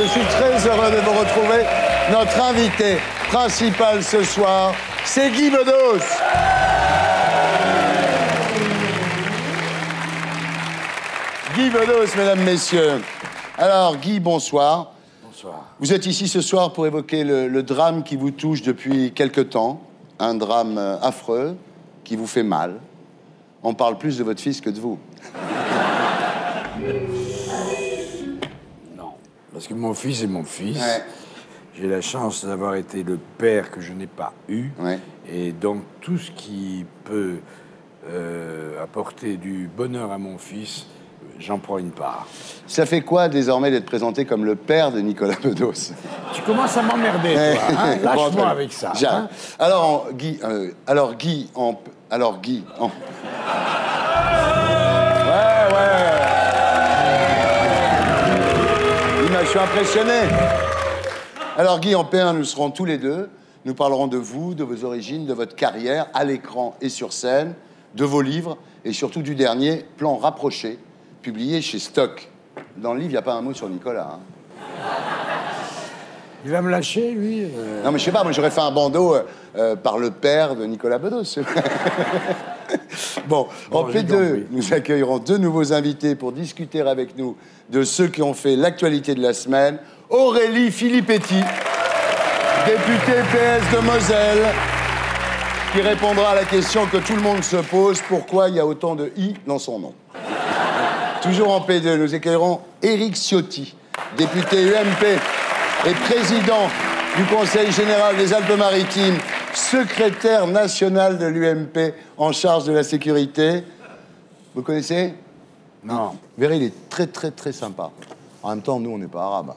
Je suis très heureux de vous retrouver. Notre invité principal ce soir, c'est Guy Bedos. Guy Bedos, mesdames, messieurs. Alors, Guy, bonsoir. Bonsoir. Vous êtes ici ce soir pour évoquer le drame qui vous touche depuis quelque temps. Un drame affreux qui vous fait mal. On parle plus de votre fils que de vous. Non, parce que mon fils est mon fils. Ouais. J'ai la chance d'avoir été le père que je n'ai pas eu. Ouais. Et donc, tout ce qui peut apporter du bonheur à mon fils, j'en prends une part. Ça fait quoi désormais d'être présenté comme le père de Nicolas Bedos? Tu commences à m'emmerder, toi. Hein? Lâche-moi avec ça. Hein? Alors, Guy, Ouais, je suis impressionné. Alors, Guy, en P1, nous serons tous les deux. Nous parlerons de vous, de vos origines, de votre carrière, à l'écran et sur scène, de vos livres, et surtout du dernier, Plan rapproché, publié chez Stock. Dans le livre, il n'y a pas un mot sur Nicolas. Hein. Il va me lâcher, lui Non, mais je sais pas, moi j'aurais fait un bandeau par le père de Nicolas Bedos. Bon, en P2, nous accueillerons deux nouveaux invités pour discuter avec nous de ceux qui ont fait l'actualité de la semaine. Aurélie Filippetti, députée PS de Moselle, qui répondra à la question que tout le monde se pose, pourquoi il y a autant de I dans son nom. Toujours en P2, nous accueillerons Éric Ciotti, député UMP et président du Conseil général des Alpes-Maritimes, secrétaire national de l'UMP en charge de la sécurité. Vous connaissez? Non. Vous verrez, il est très, très, très sympa. En même temps, nous, on n'est pas arabes.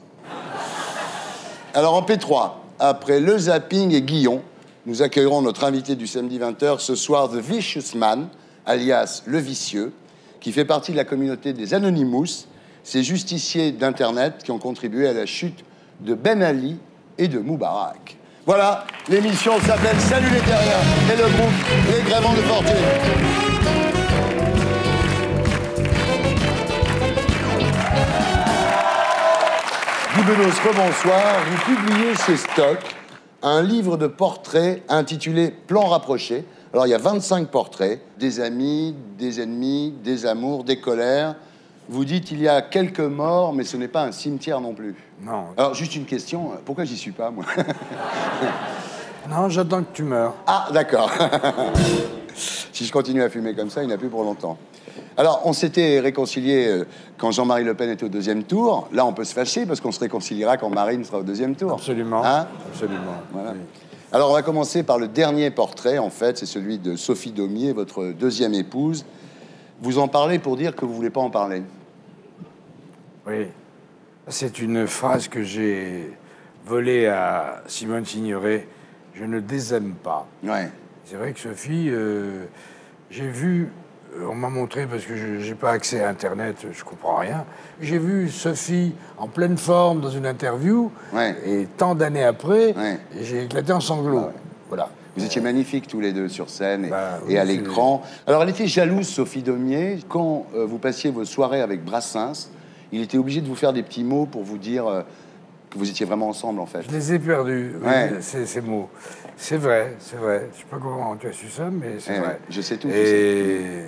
Alors, en P3, après Le Zapping et Guillon, nous accueillerons notre invité du samedi 20h ce soir, The Vicious Man, alias Le Vicieux, qui fait partie de la communauté des Anonymous, ces justiciers d'Internet qui ont contribué à la chute de Ben Ali et de Moubarak. Voilà, l'émission s'appelle Salut les Terriens et le groupe Les Gréments de Fortune. Guy Bedos, rebonsoir. Vous publiez chez Stock un livre de portraits intitulé Plan rapproché. Alors, il y a 25 portraits, des amis, des ennemis, des amours, des colères. Vous dites il y a quelques morts, mais ce n'est pas un cimetière non plus. Non. Alors, juste une question, pourquoi j'y suis pas, moi? Non, j'attends que tu meurs. Ah, d'accord. Si je continue à fumer comme ça, il n'y en a plus pour longtemps. Alors, on s'était réconciliés quand Jean-Marie Le Pen était au deuxième tour. Là, on peut se fâcher parce qu'on se réconciliera quand Marine sera au deuxième tour. Absolument. Hein? Absolument. Voilà. Oui. Alors, on va commencer par le dernier portrait, en fait. C'est celui de Sophie Daumier, votre deuxième épouse. Vous en parlez pour dire que vous ne voulez pas en parler. Oui. C'est une phrase que j'ai volée à Simone Signoret. Je ne désaime pas. Ouais. C'est vrai que Sophie, j'ai vu, on m'a montré, parce que je n'ai pas accès à Internet, je comprends rien. J'ai vu Sophie en pleine forme dans une interview, Ouais. et tant d'années après, Ouais. j'ai éclaté en sanglots. Ah ouais. Voilà. Vous étiez magnifiques tous les deux sur scène Oui, et à l'écran. Alors, elle était jalouse, Sophie Daumier. Quand vous passiez vos soirées avec Brassens, il était obligé de vous faire des petits mots pour vous dire que vous étiez vraiment ensemble, en fait. Je les ai perdus, oui, Ouais. ces mots. C'est vrai, c'est vrai. Je sais pas comment tu as su ça, mais c'est vrai. Je sais tout. Et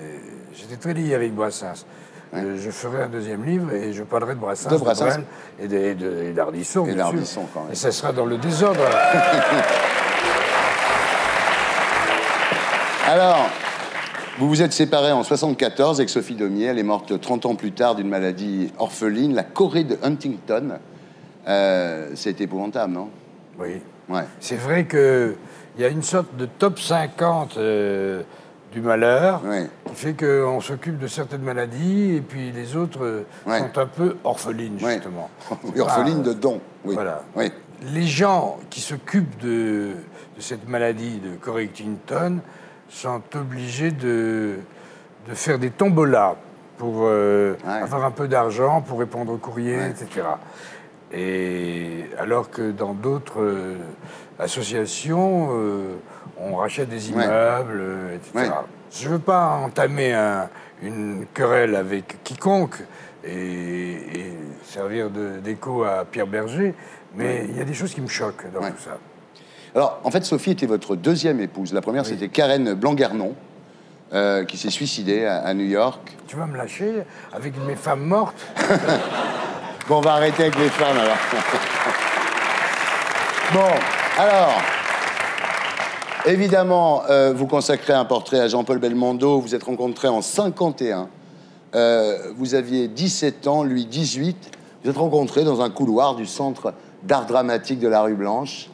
j'étais très lié avec Brassens. Je ferai un deuxième livre et je parlerai de Brassens, De Brassens. Brel et d'Ardisson. Et bien sûr. d'Ardisson, quand même. Et ça sera dans le désordre. Alors, vous vous êtes séparés en 74 avec Sophie Daumier. Elle est morte 30 ans plus tard d'une maladie orpheline, la Corée de Huntington. C'est épouvantable, non? Oui. Ouais. C'est vrai qu'il y a une sorte de top 50 du malheur Ouais. qui fait qu'on s'occupe de certaines maladies et puis les autres Ouais. sont un peu orphelines, Ouais. justement. Oui, orpheline de dons. Oui. Voilà. Oui. Les gens qui s'occupent de cette maladie de Corey Huntington sont obligés de faire des tombolas pour avoir un peu d'argent, pour répondre aux courriers, etc. Et alors que dans d'autres associations, on rachète des immeubles, etc. Ouais. Je ne veux pas entamer une querelle avec quiconque, et servir d'écho à Pierre Berger. Mais il y a des choses qui me choquent dans tout ça. Alors, en fait, Sophie était votre deuxième épouse. La première, c'était Karen Blanc-Guernon, qui s'est suicidée à New York. Tu vas me lâcher avec mes femmes mortes? Bon, on va arrêter avec les femmes, alors. Bon, alors... Évidemment, vous consacrez un portrait à Jean-Paul Belmondo. Vous êtes rencontrés en 51. Vous aviez 17 ans, lui 18. Vous êtes rencontrés dans un couloir du Centre d'art dramatique de la rue Blanche.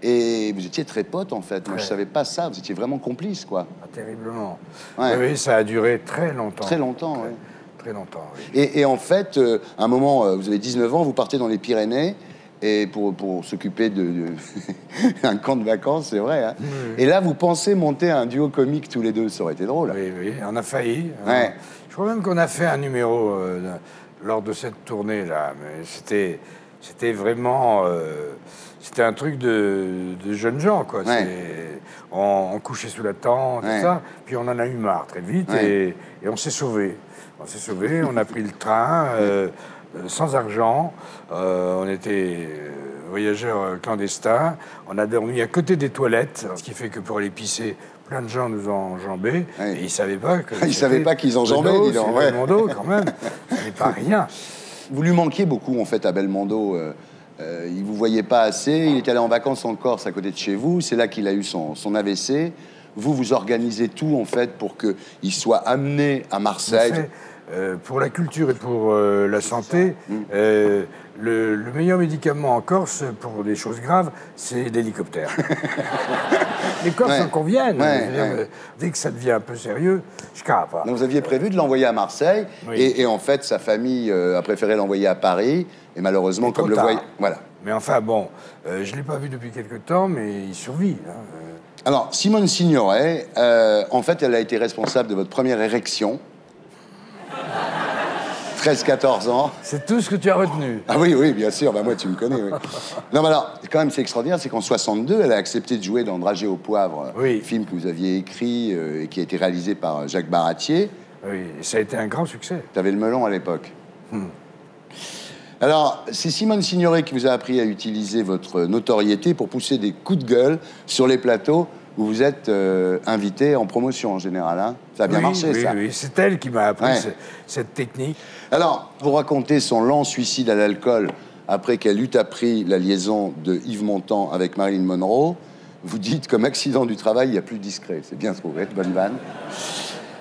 Et vous étiez très potes, en fait. Moi, je ne savais pas ça. Vous étiez vraiment complices, quoi. Ah, terriblement. Oui, ça a duré très longtemps. Très longtemps, oui. Très longtemps, oui. Et en fait, à un moment, vous avez 19 ans, vous partez dans les Pyrénées et pour s'occuper d'un camp de vacances, c'est vrai. Hein. Et là, vous pensez monter un duo comique tous les deux. Ça aurait été drôle. Oui, on a failli. Je crois même qu'on a fait un numéro lors de cette tournée-là. Mais c'était vraiment... c'était un truc de jeunes gens, quoi. On couchait sous la tente, tout ça. Puis on en a eu marre très vite et on s'est sauvés. On a pris le train sans argent. On était voyageurs clandestins. On a dormi à côté des toilettes, ce qui fait que pour aller pisser, plein de gens nous ont enjambés. Et ils ne savaient pas que... Ils ne savaient pas qu'ils enjambaient, dis donc. Belmondo, quand même. Ce n'est pas rien. Vous lui manquiez beaucoup, en fait, à Belmondo. Il ne vous voyait pas assez. Il est allé en vacances en Corse, à côté de chez vous. C'est là qu'il a eu son AVC. Vous organisez tout, en fait, pour qu'il soit amené à Marseille. Pour la culture et pour la santé, le meilleur médicament en Corse pour des choses graves, c'est l'hélicoptère. Les Corses en conviennent. Dès que ça devient un peu sérieux, je crape. Donc vous aviez prévu de l'envoyer à Marseille, et en fait, sa famille a préféré l'envoyer à Paris, et malheureusement, comme le voyait... Voilà. Mais enfin, bon, je ne l'ai pas vu depuis quelque temps, mais il survit. Alors, Simone Signoret, en fait, elle a été responsable de votre première érection. 13-14 ans. C'est tout ce que tu as retenu. Ah oui, bien sûr. Bah, moi, tu me connais. Oui. Non, mais alors, quand même, c'est extraordinaire, c'est qu'en 62, elle a accepté de jouer dans Dragées au poivre, film que vous aviez écrit et qui a été réalisé par Jacques Baratier. Oui, et ça a été un grand succès. Tu avais le melon à l'époque. Alors, c'est Simone Signoret qui vous a appris à utiliser votre notoriété pour pousser des coups de gueule sur les plateaux où vous êtes invité en promotion en général. Hein. Ça a bien marché, ça. Oui, c'est elle qui m'a appris cette technique. Alors, vous racontez son lent suicide à l'alcool après qu'elle eut appris la liaison de Yves Montand avec Marilyn Monroe. Vous dites, comme accident du travail, il y a plus discret. C'est bien trouvé, bonne vanne.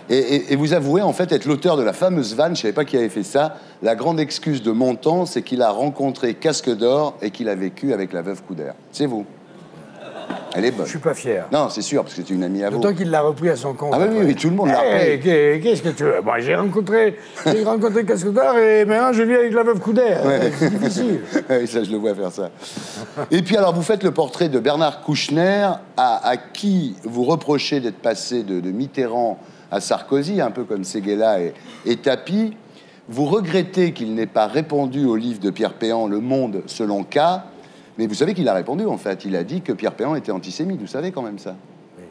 Et vous avouez, en fait, être l'auteur de la fameuse vanne, je ne savais pas qui avait fait ça. La grande excuse de Montand, c'est qu'il a rencontré Casque d'Or et qu'il a vécu avec la veuve Coudert. C'est vous. Elle est bonne. Je suis pas fier. Non, c'est sûr, parce que c'est une amie à vous. D'autant qu'il l'a repris à son compte. Ah oui, tout le monde l'a repris. Qu'est-ce que tu veux? Bon, j'ai rencontré Casque d'Or et maintenant je vis avec la veuve Coudert. C'est difficile. Oui, ça, je le vois faire ça. Et puis, alors, vous faites le portrait de Bernard Kouchner, à qui vous reprochez d'être passé de Mitterrand à Sarkozy, un peu comme Séguéla et Tapi. Vous regrettez qu'il n'ait pas répondu au livre de Pierre Péan, Le Monde selon K. Mais vous savez qu'il a répondu, en fait. Il a dit que Pierre Péan était antisémite. Vous savez quand même ça. Oui.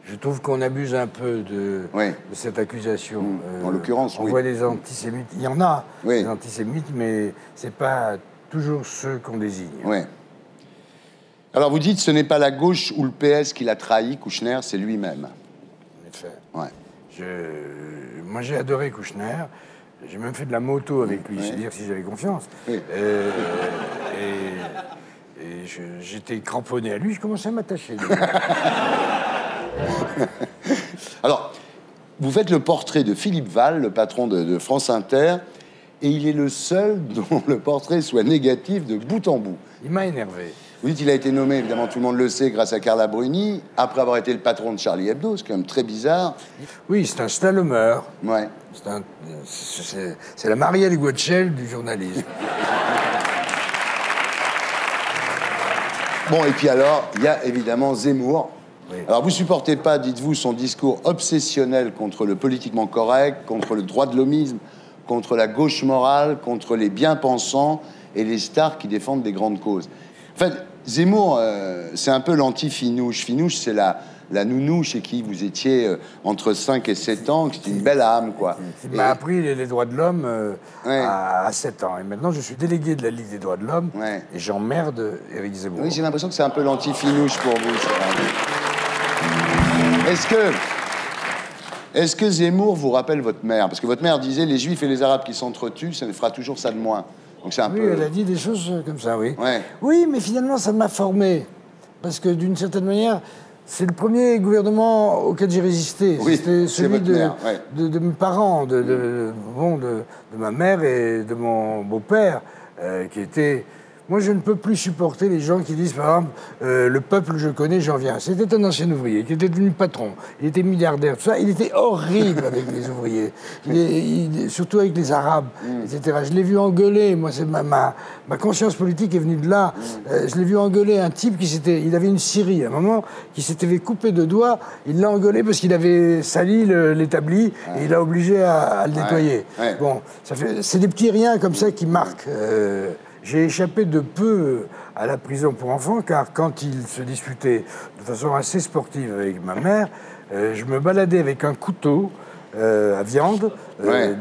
Je trouve qu'on abuse un peu de cette accusation. En l'occurrence, on voit des antisémites. Il y en a, des antisémites, mais c'est pas toujours ceux qu'on désigne. Oui. Alors, vous dites, ce n'est pas la gauche ou le PS qui l'a trahi, Kouchner, c'est lui-même. En effet. Ouais. Moi, j'ai adoré Kouchner. J'ai même fait de la moto avec lui, c'est dire si j'avais confiance. Oui. Et j'étais cramponné à lui, je commençais à m'attacher. Alors, vous faites le portrait de Philippe Val, le patron de France Inter, et il est le seul dont le portrait soit négatif de bout en bout. Il m'a énervé. Vous dites qu'il a été nommé, évidemment, tout le monde le sait, grâce à Carla Bruni, après avoir été le patron de Charlie Hebdo, c'est quand même très bizarre. Oui, c'est un slalomeur. Ouais. C'est la Marielle Guetschel du journalisme. Bon, et puis alors, il y a évidemment Zemmour. Oui. Alors, vous supportez pas, dites-vous, son discours obsessionnel contre le politiquement correct, contre le droit de l'hommisme, contre la gauche morale, contre les bien-pensants et les stars qui défendent des grandes causes. En fait, Zemmour, c'est un peu l'anti-Finouche. Finouche, c'est la la nounou chez qui vous étiez entre 5 et 7 ans, c'est une belle âme, quoi. Il m'a appris les droits de l'homme à 7 ans. Et maintenant, je suis délégué de la Ligue des droits de l'homme et j'emmerde Éric Zemmour. Oui, j'ai l'impression que c'est un peu l'anti-finouche pour vous. Est-ce que Zemmour vous rappelle votre mère? Parce que votre mère disait, les Juifs et les Arabes qui s'entretuent, ça ne fera toujours ça de moins. Donc c'est un peu... elle a dit des choses comme ça, oui. Ouais. Oui, mais finalement, ça m'a formé. Parce que d'une certaine manière, c'est le premier gouvernement auquel j'ai résisté. Oui, c'était celui de mes parents, de ma mère et de mon beau-père, qui était... Moi, je ne peux plus supporter les gens qui disent, par exemple, le peuple, je connais, j'en viens. C'était un ancien ouvrier qui était devenu patron. Il était milliardaire, tout ça. Il était horrible avec les ouvriers, surtout avec les Arabes, etc. Je l'ai vu engueuler. Moi, c'est ma conscience politique est venue de là. Je l'ai vu engueuler un type il avait une scierie à un moment, qui s'était fait couper de doigts. Il l'a engueulé parce qu'il avait sali l'établi et il l'a obligé à le nettoyer. Bon, c'est des petits riens comme ça qui marquent. J'ai échappé de peu à la prison pour enfants, car quand il se disputait de façon assez sportive avec ma mère, je me baladais avec un couteau à viande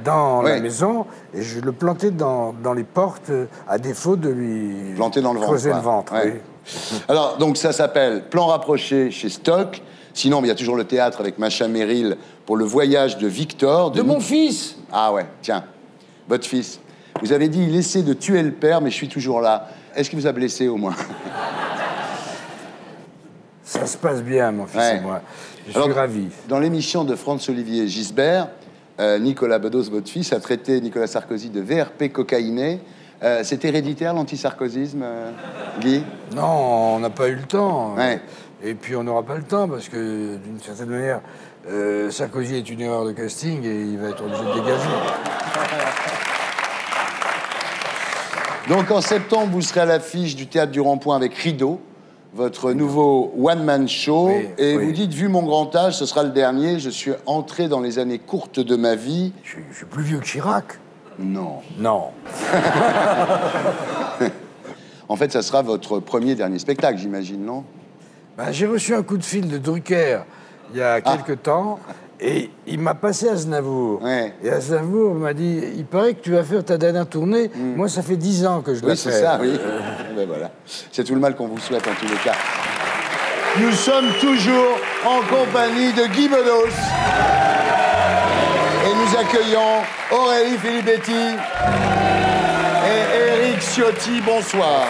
dans la maison et je le plantais dans les portes à défaut de lui creuser le ventre. Oui. Alors, donc ça s'appelle Plan rapproché chez Stock. Sinon, il y a toujours le théâtre avec Macha Merrill pour le voyage de Victor. De mon fils. Ah ouais, tiens, votre fils. Vous avez dit, il essaie de tuer le père, mais je suis toujours là. Est-ce qu'il vous a blessé, au moins? Ça se passe bien, mon fils et moi. Je suis ravi. Dans l'émission de Franz-Olivier Gisbert, Nicolas Bedos, votre fils, a traité Nicolas Sarkozy de VRP cocaïné. C'est héréditaire, l'antisarkozysme, Guy? Non, on n'a pas eu le temps. Et puis, on n'aura pas le temps, parce que, d'une certaine manière, Sarkozy est une erreur de casting et il va être obligé de dégager. Donc en septembre, vous serez à l'affiche du Théâtre du Rond-Point avec Rideau, votre nouveau one-man show. Vous dites, vu mon grand âge, ce sera le dernier. Je suis entré dans les années courtes de ma vie. Je suis plus vieux que Chirac. Non. Non. En fait, ça sera votre dernier spectacle, j'imagine, non? J'ai reçu un coup de fil de Drucker il y a quelque temps. Et il m'a passé Aznavour. Et Aznavour m'a dit, il paraît que tu vas faire ta dernière tournée. Moi, ça fait 10 ans que je la fais. C'est ça, oui. Ben voilà. C'est tout le mal qu'on vous souhaite, en tous les cas. Nous sommes toujours en compagnie de Guy Bedos. Et nous accueillons Aurélie Filippetti et Éric Ciotti. Bonsoir.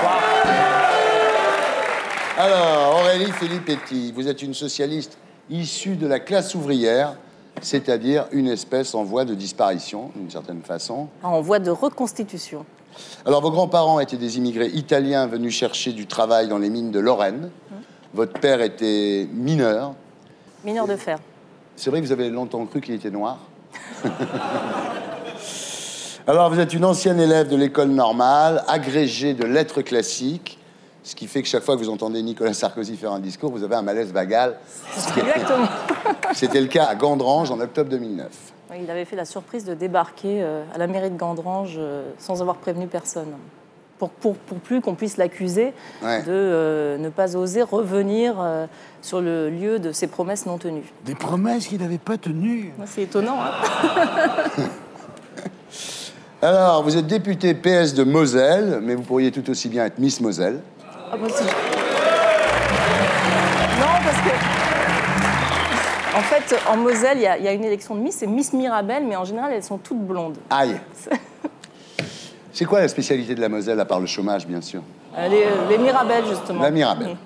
Alors, Aurélie Filippetti, vous êtes une socialiste issue de la classe ouvrière, c'est-à-dire une espèce en voie de disparition, d'une certaine façon. En voie de reconstitution. Alors, vos grands-parents étaient des immigrés italiens venus chercher du travail dans les mines de Lorraine. Votre père était mineur. Mineur de fer. C'est vrai que vous avez longtemps cru qu'il était noir. Alors, vous êtes une ancienne élève de l'école normale, agrégée de lettres classiques. Ce qui fait que chaque fois que vous entendez Nicolas Sarkozy faire un discours, vous avez un malaise vagal. Exactement. C'était le cas à Gandrange en octobre 2009. Oui, il avait fait la surprise de débarquer à la mairie de Gandrange sans avoir prévenu personne. Pour plus qu'on puisse l'accuser de ne pas oser revenir sur le lieu de ses promesses non tenues. Des promesses qu'il n'avait pas tenues. C'est étonnant, hein. Alors, vous êtes député PS de Moselle, mais vous pourriez tout aussi bien être Miss Moselle. Ah bah si. Non, parce que... En fait, en Moselle, il y a une élection de Miss, c'est Miss Mirabel, mais en général, elles sont toutes blondes. Aïe. C'est quoi la spécialité de la Moselle, à part le chômage, bien sûr? Les Mirabelles, justement. La Mirabelle.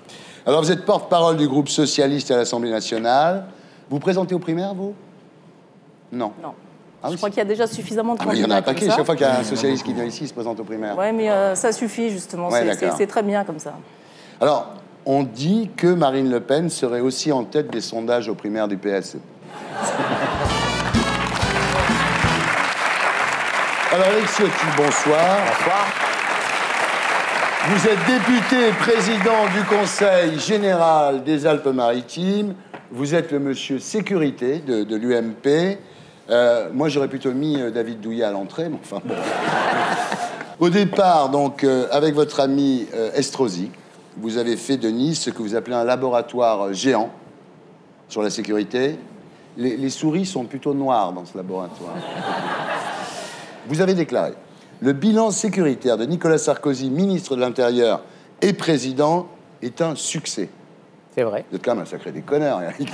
Alors, vous êtes porte-parole du groupe socialiste à l'Assemblée nationale. Vous présentez aux primaires, vous? Non. Non. Ah oui, je crois qu'il y a déjà suffisamment de candidats. Il y en a un paquet. Chaque fois qu'il y a un socialiste qui vient ici, il se présente aux primaires. Oui, mais ça suffit, justement. C'est très bien comme ça. Alors, on dit que Marine Le Pen serait aussi en tête des sondages aux primaires du PS. Alors, Éric Ciotti, bonsoir. Bonsoir. Vous êtes député et président du Conseil général des Alpes-Maritimes. Vous êtes le monsieur sécurité de l'UMP. Moi, j'aurais plutôt mis David Douillet à l'entrée, mais enfin bon. Au départ, donc, avec votre ami Estrosi, vous avez fait de Nice ce que vous appelez un laboratoire géant. sur la sécurité. Les souris sont plutôt noires dans ce laboratoire. Vous avez déclaré « Le bilan sécuritaire de Nicolas Sarkozy, ministre de l'Intérieur et président, est un succès. » C'est vrai. Vous êtes quand même un sacré déconneur, Eric.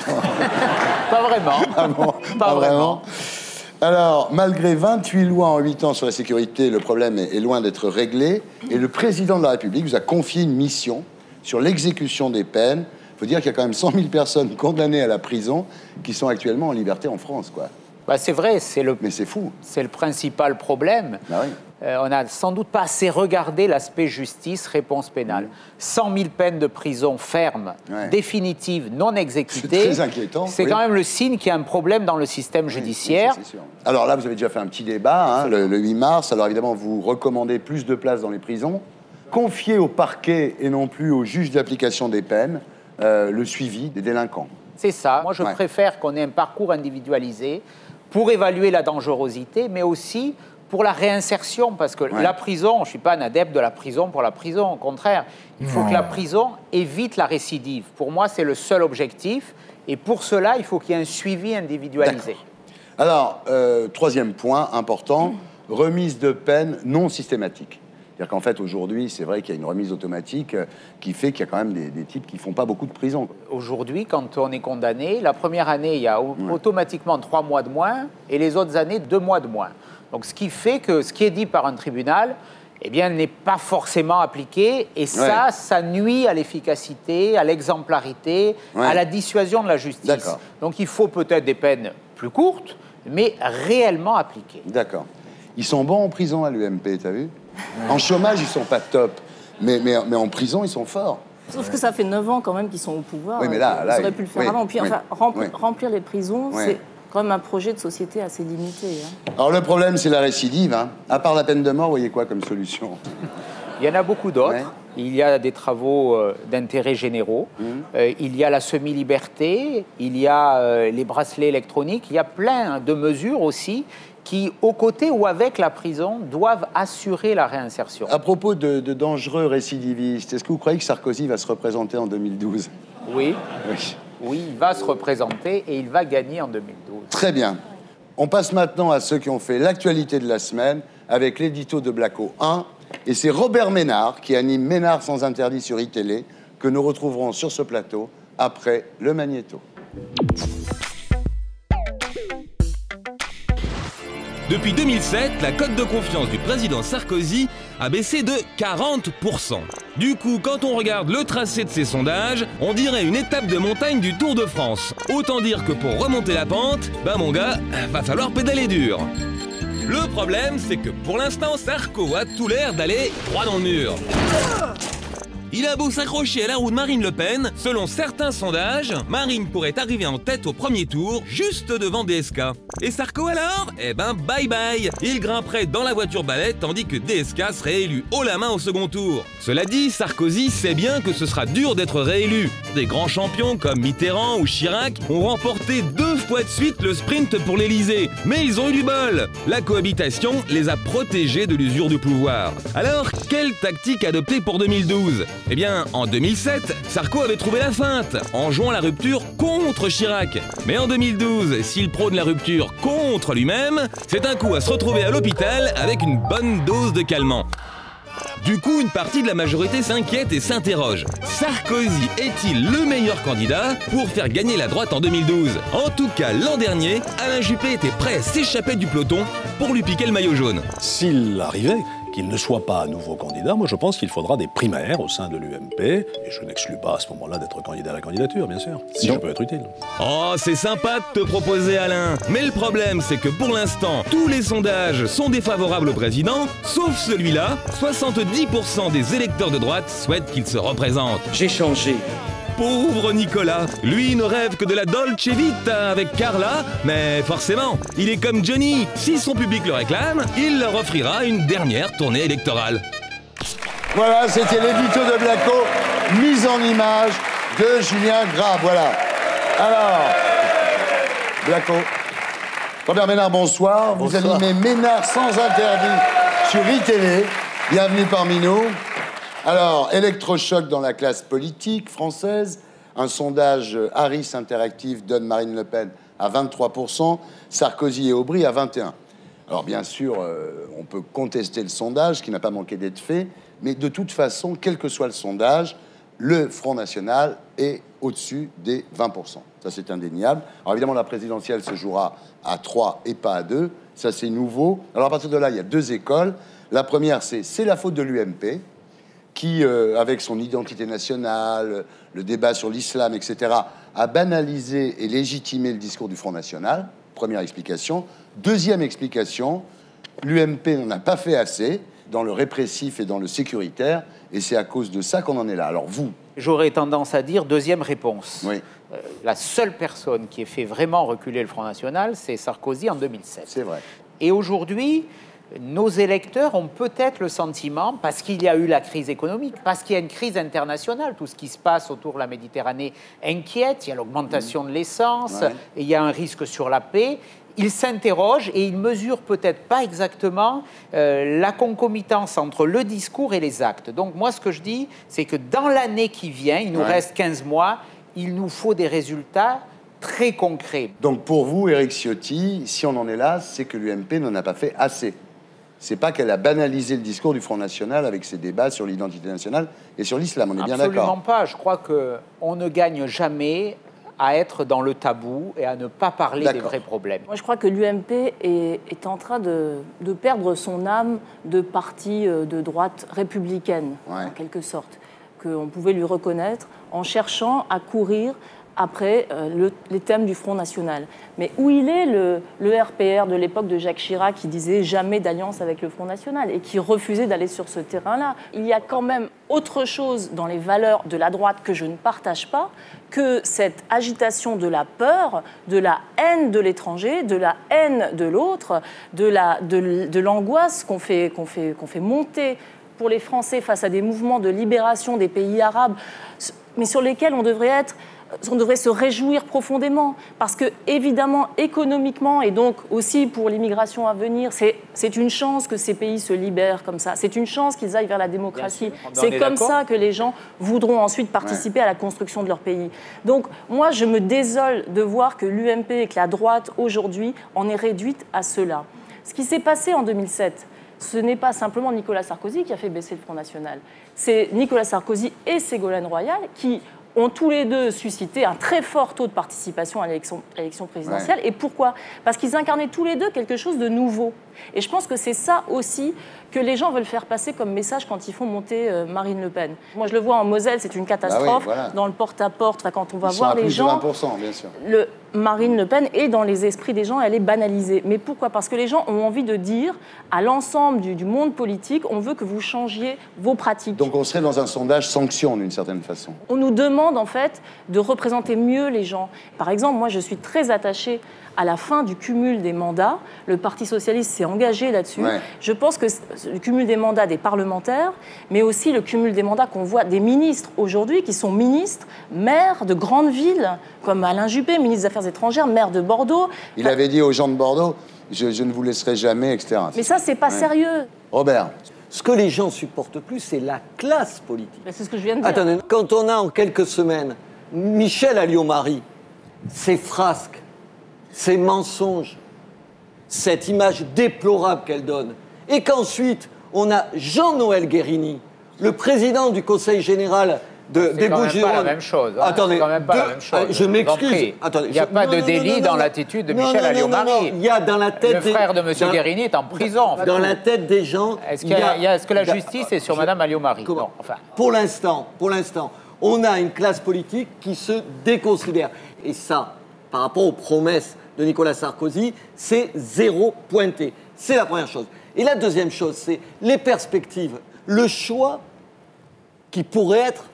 Pas vraiment. Ah bon, pas vraiment. Alors, malgré 28 lois en 8 ans sur la sécurité, le problème est loin d'être réglé. Et le président de la République vous a confié une mission sur l'exécution des peines. Il faut dire qu'il y a quand même 100 000 personnes condamnées à la prison qui sont actuellement en liberté en France, quoi. Bah, c'est vrai, mais c'est fou. C'est le principal problème. Bah oui. On n'a sans doute pas assez regardé l'aspect justice, réponse pénale. 100 000 peines de prison fermes, définitives, non exécutées. C'est très inquiétant. C'est quand même le signe qu'il y a un problème dans le système judiciaire. Oui, c'est sûr. Alors là, vous avez déjà fait un petit débat, hein, le 8 mars. Alors évidemment, vous recommandez plus de places dans les prisons. Confier au parquet et non plus au juge d'application des peines le suivi des délinquants. C'est ça. Moi, je préfère qu'on ait un parcours individualisé pour évaluer la dangerosité, mais aussi pour la réinsertion, parce que la prison, je ne suis pas un adepte de la prison pour la prison, au contraire. Il faut que la prison évite la récidive. Pour moi, c'est le seul objectif, et pour cela, il faut qu'il y ait un suivi individualisé. Alors, troisième point important, remise de peine non systématique. C'est-à-dire qu'en fait, aujourd'hui, c'est vrai qu'il y a une remise automatique qui fait qu'il y a quand même des types qui ne font pas beaucoup de prison. Aujourd'hui, quand on est condamné, la première année, il y a automatiquement 3 mois de moins, et les autres années, 2 mois de moins. Donc, ce qui fait que ce qui est dit par un tribunal, eh bien, n'est pas forcément appliqué. Et ça, ça nuit à l'efficacité, à l'exemplarité, à la dissuasion de la justice. Donc, il faut peut-être des peines plus courtes, mais réellement appliquées. D'accord. Ils sont bons en prison à l'UMP, t'as vu? En chômage, ils sont pas top. Mais en prison, ils sont forts. Sauf que ça fait 9 ans quand même qu'ils sont au pouvoir. Oui, mais là, ils auraient pu le faire avant. Puis, enfin, remplir les prisons, c'est quand même un projet de société assez limité. Hein. Alors le problème, c'est la récidive. Hein. À part la peine de mort, vous voyez quoi comme solution? Il y en a beaucoup d'autres. Il y a des travaux d'intérêt généraux. Il y a la semi-liberté. Il y a les bracelets électroniques. Il y a plein de mesures aussi qui, aux côtés ou avec la prison, doivent assurer la réinsertion. À propos de dangereux récidivistes, est-ce que vous croyez que Sarkozy va se représenter en 2012? Oui. Oui, il va se représenter et il va gagner en 2012. Très bien. On passe maintenant à ceux qui ont fait l'actualité de la semaine avec l'édito de Blacko 1. Et c'est Robert Ménard qui anime Ménard sans interdit sur iTélé que nous retrouverons sur ce plateau après le Magnéto. Depuis 2007, la cote de confiance du président Sarkozy a baissé de 40%. Du coup, quand on regarde le tracé de ces sondages, on dirait une étape de montagne du Tour de France. Autant dire que pour remonter la pente, bah mon gars, va falloir pédaler dur. Le problème, c'est que pour l'instant, Sarko a tout l'air d'aller droit dans le mur. Il a beau s'accrocher à la roue de Marine Le Pen, selon certains sondages, Marine pourrait arriver en tête au premier tour, juste devant DSK. Et Sarko alors? Eh ben bye bye. Il grimperait dans la voiture balai tandis que DSK serait élu haut la main au second tour. Cela dit, Sarkozy sait bien que ce sera dur d'être réélu. Des grands champions comme Mitterrand ou Chirac ont remporté 2 fois de suite le sprint pour l'Élysée. Mais ils ont eu du bol. La cohabitation les a protégés de l'usure du pouvoir. Alors, quelle tactique adopter pour 2012? Eh bien, en 2007, Sarko avait trouvé la feinte, en jouant la rupture contre Chirac. Mais en 2012, s'il prône la rupture contre lui-même, c'est un coup à se retrouver à l'hôpital avec une bonne dose de calmant. Du coup, une partie de la majorité s'inquiète et s'interroge. Sarkozy est-il le meilleur candidat pour faire gagner la droite en 2012? En tout cas, l'an dernier, Alain Juppé était prêt à s'échapper du peloton pour lui piquer le maillot jaune. S'il arrivait, qu'il ne soit pas à nouveau candidat, moi je pense qu'il faudra des primaires au sein de l'UMP, et je n'exclus pas à ce moment-là d'être candidat à la candidature, bien sûr, si je peux être utile. Oh, c'est sympa de te proposer, Alain. Mais le problème, c'est que pour l'instant, tous les sondages sont défavorables au président, sauf celui-là. 70% des électeurs de droite souhaitent qu'il se représente. J'ai changé. Pauvre Nicolas, lui ne rêve que de la Dolce Vita avec Carla, mais forcément, il est comme Johnny. Si son public le réclame, il leur offrira une dernière tournée électorale. Voilà, c'était l'édito de Blacko, mise en image de Julien Gras. Voilà. Alors, Blacko. Robert Ménard, bonsoir. Vous animez Ménard sans interdit sur iTélé. Bienvenue parmi nous. Alors, électrochoc dans la classe politique française, Un sondage Harris Interactive donne Marine Le Pen à 23%, Sarkozy et Aubry à 21%. Alors bien sûr, on peut contester le sondage, qui n'a pas manqué d'être fait, mais de toute façon, quel que soit le sondage, le Front National est au-dessus des 20%. Ça, c'est indéniable. Alors évidemment, la présidentielle se jouera à 3 et pas à 2. Ça, c'est nouveau. Alors à partir de là, il y a deux écoles. La première, c'est la faute de l'UMP, qui, avec son identité nationale, le débat sur l'islam, etc., a banalisé et légitimé le discours du Front National. Première explication. Deuxième explication, l'UMP n'en a pas fait assez dans le répressif et dans le sécuritaire, et c'est à cause de ça qu'on en est là. Alors vous? J'aurais tendance à dire deuxième réponse. Oui. La seule personne qui ait fait vraiment reculer le Front National, c'est Sarkozy en 2007. C'est vrai. Et aujourd'hui, nos électeurs ont peut-être le sentiment, parce qu'il y a eu la crise économique, parce qu'il y a une crise internationale, tout ce qui se passe autour de la Méditerranée inquiète, il y a l'augmentation de l'essence, et il y a un risque sur la paix. Ils s'interrogent et ils mesurent peut-être pas exactement la concomitance entre le discours et les actes. Donc moi, ce que je dis, c'est que dans l'année qui vient, il nous reste 15 mois, il nous faut des résultats très concrets. Donc pour vous, Éric Ciotti, si on en est là, c'est que l'UMP n'en a pas fait assez. C'est pas qu'elle a banalisé le discours du Front National avec ses débats sur l'identité nationale et sur l'islam. On est bien d'accord? Absolument pas. Je crois qu'on ne gagne jamais à être dans le tabou et à ne pas parler des vrais problèmes. Moi, je crois que l'UMP est en train de perdre son âme de parti de droite républicaine, en quelque sorte, qu'on pouvait lui reconnaître en cherchant à courir après les thèmes du Front National. Mais où il est le RPR de l'époque de Jacques Chirac qui disait jamais d'alliance avec le Front National et qui refusait d'aller sur ce terrain-là? Il y a quand même autre chose dans les valeurs de la droite que je ne partage pas que cette agitation de la peur, de la haine de l'étranger, de la haine de l'autre, de l'angoisse qu'on fait monter pour les Français face à des mouvements de libération des pays arabes, mais sur lesquels on devrait se réjouir profondément, parce que, évidemment, économiquement, et donc aussi pour l'immigration à venir, c'est une chance que ces pays se libèrent comme ça. C'est une chance qu'ils aillent vers la démocratie. C'est comme ça que les gens voudront ensuite participer à la construction de leur pays. Donc, moi, je me désole de voir que l'UMP et que la droite, aujourd'hui, en est réduite à cela. Ce qui s'est passé en 2007, ce n'est pas simplement Nicolas Sarkozy qui a fait baisser le Front National. C'est Nicolas Sarkozy et Ségolène Royal qui ont tous les deux suscité un très fort taux de participation à l'élection présidentielle. Et pourquoi? Parce qu'ils incarnaient tous les deux quelque chose de nouveau. Et je pense que c'est ça aussi que les gens veulent faire passer comme message quand ils font monter Marine Le Pen. Moi, je le vois en Moselle, c'est une catastrophe. Dans le porte-à-porte, quand on va voir les gens... Ils sont à plus de 20%, bien sûr. Marine Le Pen est dans les esprits des gens, elle est banalisée. Mais pourquoi? Parce que les gens ont envie de dire à l'ensemble du monde politique, on veut que vous changiez vos pratiques. Donc on serait dans un sondage sanction, d'une certaine façon. On nous demande, en fait, de représenter mieux les gens. Par exemple, moi, je suis très attachée à la fin du cumul des mandats. Le Parti socialiste s'est engagé là-dessus. Je pense que le cumul des mandats des parlementaires, mais aussi le cumul des mandats qu'on voit des ministres aujourd'hui, qui sont ministres, maires de grandes villes, comme Alain Juppé, ministre des Affaires étrangères, maire de Bordeaux. Il avait dit aux gens de Bordeaux, je ne vous laisserai jamais, etc. Mais ça, c'est pas sérieux. Robert. Ce que les gens supportent plus, c'est la classe politique. C'est ce que je viens de dire. Attendez, quand on a en quelques semaines Michel Alliot-Marie, ses frasques, ses mensonges, cette image déplorable qu'elle donne, et qu'ensuite on a Jean-Noël Guérini, le président du Conseil général des Bouches-du-Rhône. C'est quand même pas la même chose. Attendez, c'est quand même pas la même chose. Je m'excuse. Il n'y a pas de délit dans l'attitude de Michel Alliot-Marie. Il y a dans la tête le frère de M. Guérini est en prison. En fait. Dans la tête des gens. Est-ce que la justice est sur Mme Alliot-Marie? Non. Enfin. Pour l'instant, on a une classe politique qui se déconsidère. Et ça, par rapport aux promesses de Nicolas Sarkozy, c'est zéro pointé. C'est la première chose. Et la deuxième chose, c'est les perspectives. Le choix qui pourrait être,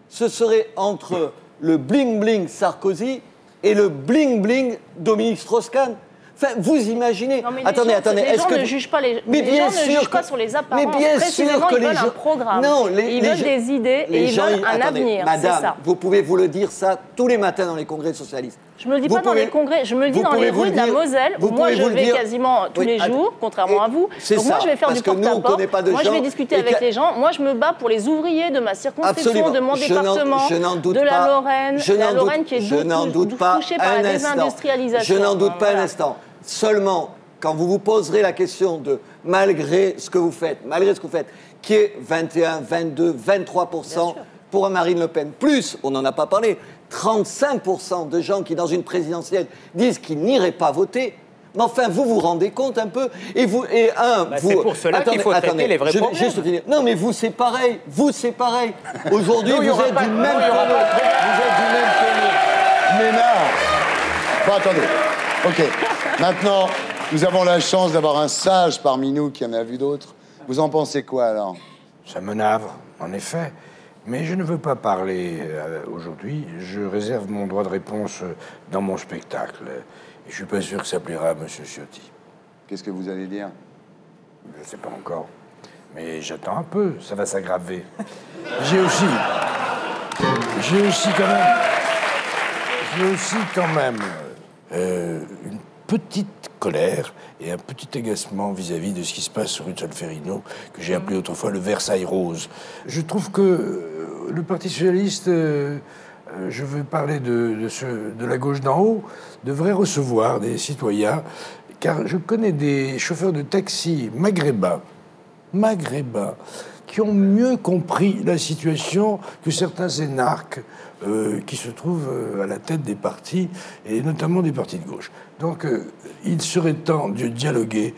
ce serait entre le bling-bling Sarkozy et le bling-bling Dominique Strauss-Kahn. Enfin, vous imaginez... Non, mais attendez. Les gens ne jugent pas sur les apparences. Mais bien sûr que ils veulent un programme. Non, ils veulent des idées et ils veulent un avenir. Madame, vous pouvez vous le dire ça tous les matins dans les congrès socialistes. Je me le dis pas dans les congrès, je me le dis dans les rues de la Moselle, où moi je vais quasiment tous les jours, contrairement à vous. Donc moi je vais faire du porte-à-porte, moi je vais discuter avec les gens, moi je me bats pour les ouvriers de ma circonscription, de mon département, de la Lorraine, qui est touchée par la désindustrialisation. Je n'en doute pas un instant. Seulement, quand vous vous poserez la question de malgré ce que vous faites, qui est 21, 22, 23% pour Marine Le Pen, plus, on n'en a pas parlé, 35% de gens qui, dans une présidentielle, disent qu'ils n'iraient pas voter. Mais enfin, vous vous rendez compte un peu c'est pour cela qu'il faut traiter les vrais problèmes. Juste finir. Non, mais vous, c'est pareil. Aujourd'hui, vous êtes du même tonneau. Mais non. Bon, attendez. OK. Maintenant, nous avons la chance d'avoir un sage parmi nous qui en a vu d'autres. Vous en pensez quoi, alors? Ça me navre, en effet. Mais je ne veux pas parler aujourd'hui. Je réserve mon droit de réponse dans mon spectacle. Et je suis pas sûr que ça plaira à M. Ciotti. Qu'est-ce que vous allez dire? Je ne sais pas encore. Mais j'attends un peu, ça va s'aggraver. J'ai aussi quand même une petite colère et un petit agacement vis-à-vis de ce qui se passe rue de Solferino, que j'ai appelé autrefois le Versailles rose. Je trouve que le Parti socialiste, je veux parler de la gauche d'en haut, devrait recevoir des citoyens, car je connais des chauffeurs de taxi maghrébins, qui ont mieux compris la situation que certains énarques qui se trouvent à la tête des partis, et notamment des partis de gauche. Donc, il serait temps de dialoguer,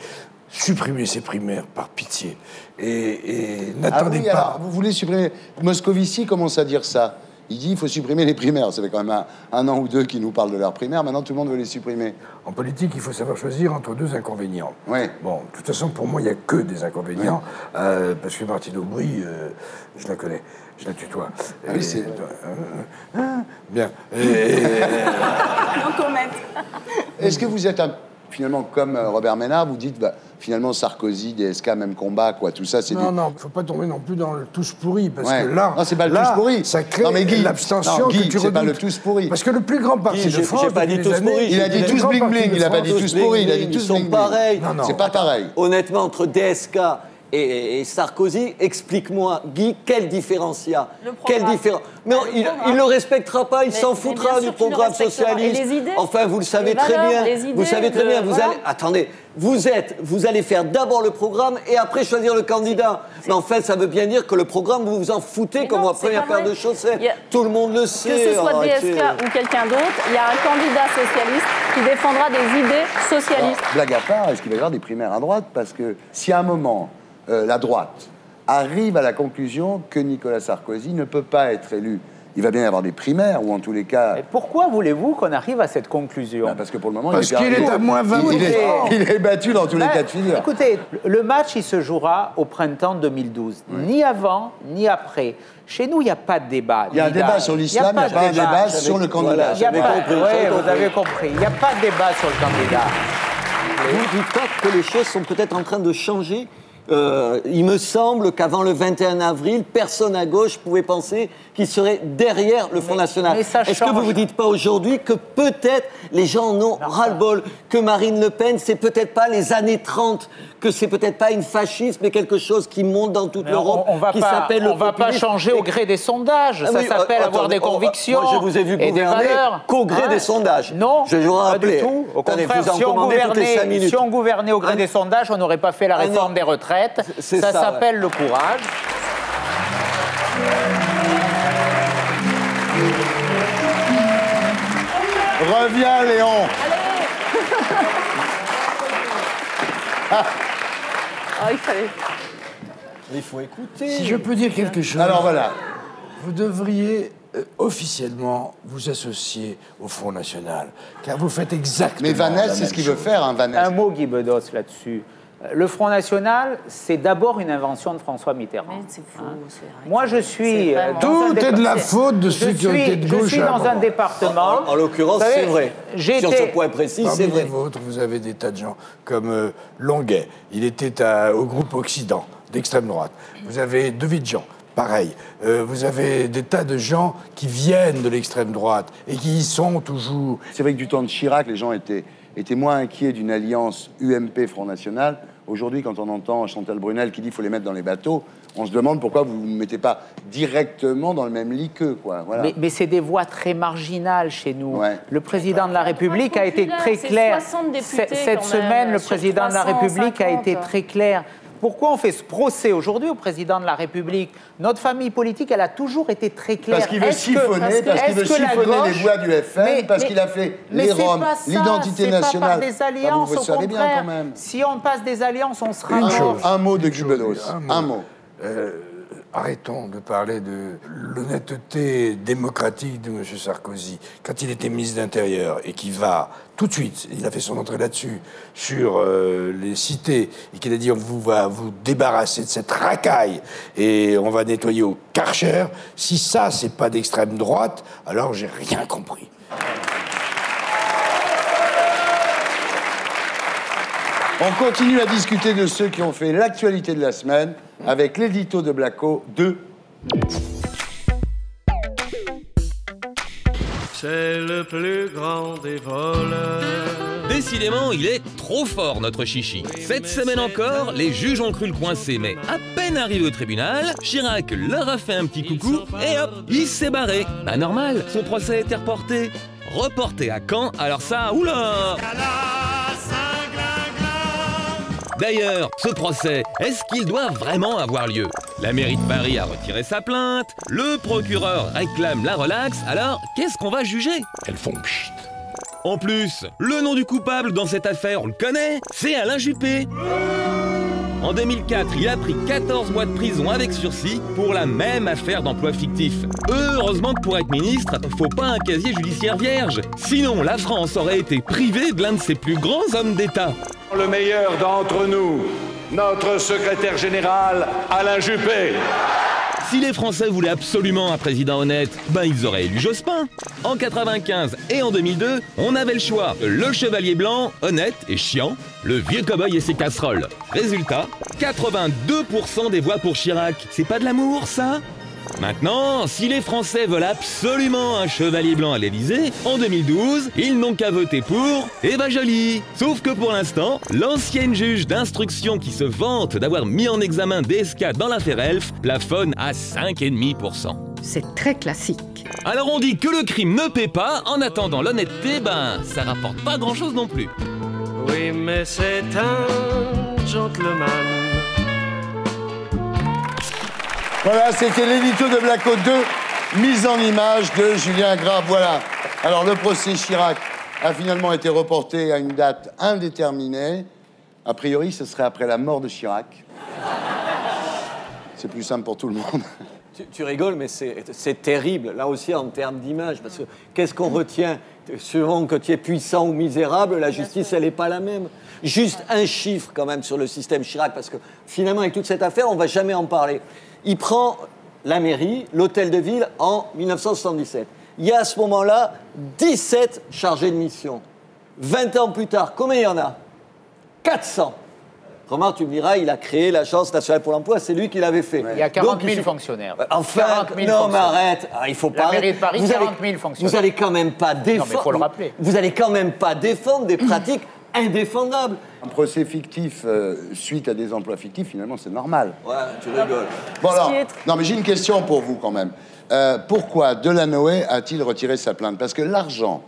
supprimer ces primaires, par pitié. Et n'attendez pas... Alors, vous voulez supprimer... Moscovici commence à dire ça. Il dit qu'il faut supprimer les primaires. Ça fait quand même un an ou deux qu'ils nous parlent de leurs primaires. Maintenant, tout le monde veut les supprimer. En politique, il faut savoir choisir entre deux inconvénients. Oui. Bon, de toute façon, pour moi, il n'y a que des inconvénients. Oui. Parce que Martine Aubry, je la connais. Je la tutoie. Ah oui, c'est... Bien. Non comment. Est-ce que vous êtes finalement comme Robert Ménard, vous dites finalement Sarkozy, DSK, même combat, quoi, tout ça, c'est... Non, il ne faut pas tomber non plus dans le tous pourri, parce que là... Non, c'est pas le tous pourri. Ça crée l'abstention que tu redoutes. C'est pas le tous pourri. Parce que le plus grand parti de France... J'ai pas dit tous pourri. Il a dit tous bling-bling, il a pas dit tous pourri, il a dit tous bling-bling. Ils sont pareils. C'est pas pareil. Honnêtement, entre DSK et Sarkozy, explique-moi, Guy, quelle différence il y a? Quelle différence? Mais il ne le respectera pas, il s'en foutra du programme socialiste. Enfin, vous le savez très bien. Vous savez très bien. Attendez, vous allez faire d'abord le programme et après choisir le candidat. Mais en fait, ça veut bien dire que le programme, vous vous en foutez comme la première paire de chaussettes. Tout le monde le sait. Que ce soit DSK ou quelqu'un d'autre, il y a un candidat socialiste qui défendra des idées socialistes. Alors, blague à part, est-ce qu'il va y avoir des primaires à droite? Parce que si à un moment... la droite arrive à la conclusion que Nicolas Sarkozy ne peut pas être élu, il va bien y avoir des primaires, ou en tous les cas... Mais pourquoi voulez-vous qu'on arrive à cette conclusion? Parce que pour le moment, il est à moins 20. Il est battu dans tous les cas de figure. Écoutez, le match, il se jouera au printemps 2012. Oui. Ni avant, ni après. Chez nous, il n'y a pas de débat. Il y a un débat sur l'islam, il n'y a pas un débat sur le candidat. Vous avez compris. Il n'y a pas de débat sur le candidat. Vous ne dites pas que les choses sont peut-être en train de changer? Il me semble qu'avant le 21 avril, personne à gauche pouvait penser qu'il serait derrière le Front National. Est-ce que vous ne vous dites pas aujourd'hui que peut-être les gens en ont ras-le-bol, que Marine Le Pen, c'est peut-être pas les années 30, que c'est peut-être pas une fascisme, mais quelque chose qui monte dans toute l'Europe, qui s'appelle le populisme. On ne va pas changer au gré des sondages. Ça s'appelle avoir des convictions. Moi, je vous ai vu gouverner qu'au gré des sondages. Non, je vous rappelle. Pas du tout. Au contraire, si on gouvernait au gré des sondages, on n'aurait pas fait la réforme des retraites. Ça s'appelle le courage. Reviens, Léon. Il faut écouter. Si je peux dire quelque chose. Alors voilà. Vous devriez officiellement vous associer au Front National, car vous faites exactement. Mais Vanesse, c'est ce qu'il veut faire, hein, Vanesse. Un mot, Guy Bedos, là-dessus. Le Front National, c'est d'abord une invention de François Mitterrand. Mais c'est faux. Moi, je suis... Tout est de la faute de ceux qui ont été de gauche. Je suis dans un département... En l'occurrence, c'est vrai. Sur ce point précis, c'est vrai. Parmi les vôtres, vous avez des tas de gens comme Longuet. Il était au groupe Occident, d'extrême droite. Vous avez De Vidjian, pareil. Vous avez des tas de gens qui viennent de l'extrême droite et qui y sont toujours. C'est vrai que du temps de Chirac, les gens étaient moins inquiets d'une alliance UMP-Front National. Aujourd'hui, quand on entend Chantal Brunel qui dit qu'il faut les mettre dans les bateaux, on se demande pourquoi vous ne mettez pas directement dans le même lit qu'eux, quoi. Voilà. Mais c'est des voix très marginales chez nous. Ouais. Le président de la République a été très clair. Cette semaine, le président de la République a été très clair. Pourquoi on fait ce procès aujourd'hui au président de la République? Notre famille politique, elle a toujours été très claire. Parce qu'il veut siphonner, les voix du FN, parce qu'il a fait les Roms, l'identité nationale. Mais c'est pas par des alliances, vous au savez contraire. bien quand même. Si on passe des alliances, on sera... Un mot de Cubedos. Un mot. Arrêtons de parler de l'honnêteté démocratique de M. Sarkozy. Quand il était ministre de l'Intérieur et qu'il va tout de suite, il a fait son entrée là-dessus, sur les cités, et qu'il a dit on va vous débarrasser de cette racaille et on va nettoyer au Karcher, si ça, c'est pas d'extrême droite, alors j'ai rien compris. On continue à discuter de ceux qui ont fait l'actualité de la semaine avec l'édito de Blacko 2. C'est le plus grand des voleurs. Décidément, il est trop fort, notre chichi. Cette semaine encore, les juges ont cru le coincer, mais à peine arrivé au tribunal, Chirac leur a fait un petit coucou et hop, il s'est barré. Bah normal, son procès a été reporté à Caen, alors ça, oula! D'ailleurs, ce procès, est-ce qu'il doit vraiment avoir lieu? La mairie de Paris a retiré sa plainte, le procureur réclame la relaxe, alors qu'est-ce qu'on va juger? Elles font pchit. En plus, le nom du coupable dans cette affaire, on le connaît, c'est Alain Juppé. En 2004, il a pris 14 mois de prison avec sursis pour la même affaire d'emploi fictif. Heureusement que pour être ministre, faut pas un casier judiciaire vierge. Sinon, la France aurait été privée de l'un de ses plus grands hommes d'État. Le meilleur d'entre nous, notre secrétaire général, Alain Juppé. Si les Français voulaient absolument un président honnête, ben ils auraient élu Jospin. En 95 et en 2002, on avait le choix. Le chevalier blanc, honnête et chiant, le vieux cow-boy et ses casseroles. Résultat, 82% des voix pour Chirac. C'est pas de l'amour, ça? Maintenant, si les Français veulent absolument un chevalier blanc à l'Élysée, en 2012, ils n'ont qu'à voter pour Eva Joly. Sauf que pour l'instant, l'ancienne juge d'instruction qui se vante d'avoir mis en examen DSK dans l'affaire Elf plafonne à 5,5%. C'est très classique. Alors on dit que le crime ne paie pas, en attendant l'honnêteté, ben ça rapporte pas grand-chose non plus. Oui, mais c'est un gentleman. Voilà, c'était l'édito de Blacko 2, mise en image de Julien Grave. Voilà. Alors, le procès Chirac a finalement été reporté à une date indéterminée. A priori, ce serait après la mort de Chirac. C'est plus simple pour tout le monde. Tu rigoles, mais c'est terrible, là aussi, en termes d'image. Parce que qu'est-ce qu'on retient? Selon que tu es puissant ou misérable, la justice, elle n'est pas la même. Juste un chiffre, quand même, sur le système Chirac, parce que finalement, avec toute cette affaire, on ne va jamais en parler. Il prend la mairie, l'hôtel de ville, en 1977. Il y a à ce moment-là 17 chargés de mission. 20 ans plus tard, combien il y en a? 400. Comment tu me diras, il a créé l'Agence nationale pour l'emploi, c'est lui qui l'avait fait. Il y a 40 000 fonctionnaires. Enfin, 40 000 non, mais arrête, il faut pas... La mairie de Paris, 40 000 fonctionnaires. Vous allez quand même pas défendre... Non, mais il faut le rappeler. Vous allez quand même pas défendre des pratiques indéfendables. Un procès fictif suite à des emplois fictifs, finalement, c'est normal. Ouais, tu rigoles. Bon alors, non mais j'ai une question pour vous quand même. Pourquoi Delanoë a-t-il retiré sa plainte? Parce que l'argent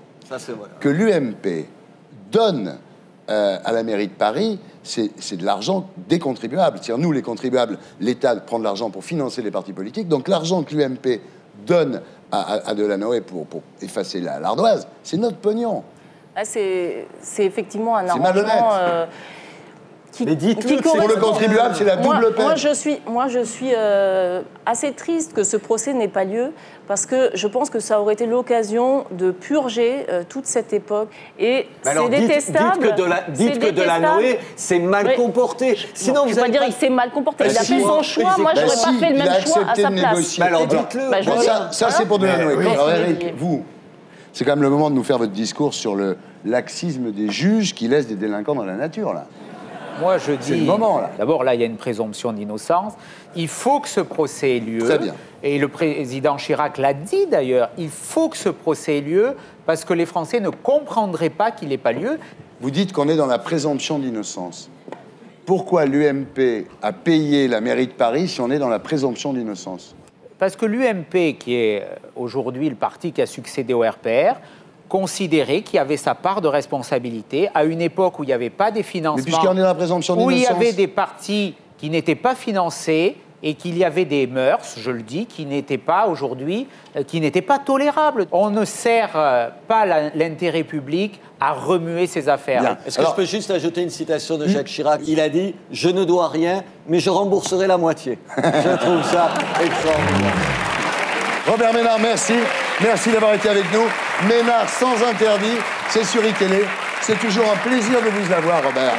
que l'UMP donne à la mairie de Paris, c'est de l'argent des contribuables. C'est-à-dire nous, les contribuables, l'État prend de l'argent pour financer les partis politiques. Donc l'argent que l'UMP donne à Delanoë pour effacer l'ardoise, c'est notre pognon. Ah, c'est effectivement un arrangement... C'est malhonnête. Mais dites-le, pour le contribuable, c'est la double peine. Moi, je suis assez triste que ce procès n'ait pas lieu, parce que je pense que ça aurait été l'occasion de purger toute cette époque. Et c'est détestable. Dites que Delanoë s'est mal comporté. Sinon, vous allez pas dire qu'il s'est mal comporté. Il a fait son choix. Moi, je n'aurais pas fait le même choix à sa place. Alors dites-le. Ça, c'est pour Delanoë. Alors Eric, vous, c'est quand même le moment de nous faire votre discours sur le laxisme des juges qui laissent des délinquants dans la nature, là. Moi, je dis... C'est le moment, là. D'abord, là, il y a une présomption d'innocence. Il faut que ce procès ait lieu. Très bien. Et le président Chirac l'a dit, d'ailleurs. Il faut que ce procès ait lieu parce que les Français ne comprendraient pas qu'il n'ait pas lieu. Vous dites qu'on est dans la présomption d'innocence. Pourquoi l'UMP a payé la mairie de Paris si on est dans la présomption d'innocence? Parce que l'UMP, qui est aujourd'hui le parti qui a succédé au RPR, considérait qu'il y avait sa part de responsabilité à une époque où il n'y avait pas des financements. Mais puisqu'on est dans la présomption d'innocence. Où il y avait des partis qui n'étaient pas financés et qu'il y avait des mœurs, je le dis, qui n'étaient pas aujourd'hui, qui n'étaient pas tolérables. On ne sert pas l'intérêt public à remuer ses affaires. Est-ce que je peux juste ajouter une citation de Jacques Chirac? Il a dit « Je ne dois rien, mais je rembourserai la moitié ». Je trouve ça extraordinaire. Robert Ménard, merci. Merci d'avoir été avec nous. Ménard sans interdit, c'est sur iTélé. C'est toujours un plaisir de vous avoir, Robert.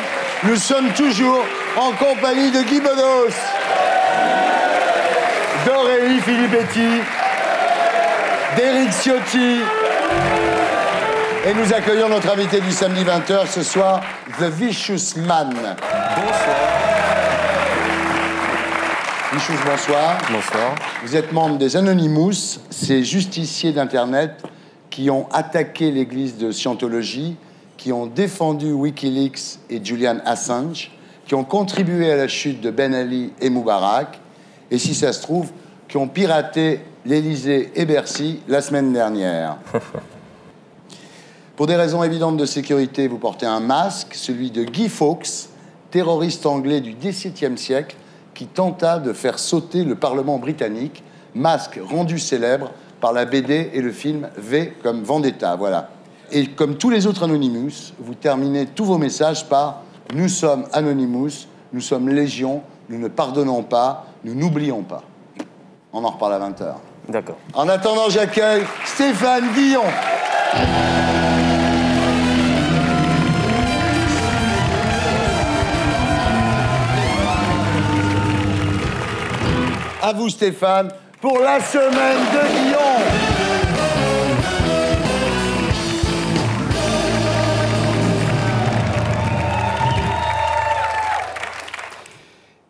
Nous sommes toujours en compagnie de Guy Bedos, d'Aurélie Filippetti, d'Éric Ciotti. Et nous accueillons notre invité du samedi 20h ce soir, The Vicious Man. Bonsoir. Vicious, bonsoir. Bonsoir. Vous êtes membre des Anonymous, ces justiciers d'Internet qui ont attaqué l'église de Scientologie, qui ont défendu Wikileaks et Julian Assange, qui ont contribué à la chute de Ben Ali et Moubarak, et si ça se trouve, qui ont piraté l'Élysée et Bercy la semaine dernière. Pour des raisons évidentes de sécurité, vous portez un masque, celui de Guy Fawkes, terroriste anglais du XVIIe siècle, qui tenta de faire sauter le Parlement britannique, masque rendu célèbre par la BD et le film V comme Vendetta, voilà. Et comme tous les autres Anonymous, vous terminez tous vos messages par « Nous sommes Anonymous, nous sommes Légion, nous ne pardonnons pas, nous n'oublions pas ». On en reparle à 20h. D'accord. En attendant, j'accueille Stéphane Guillon. À vous, Stéphane, pour la semaine de Guillon.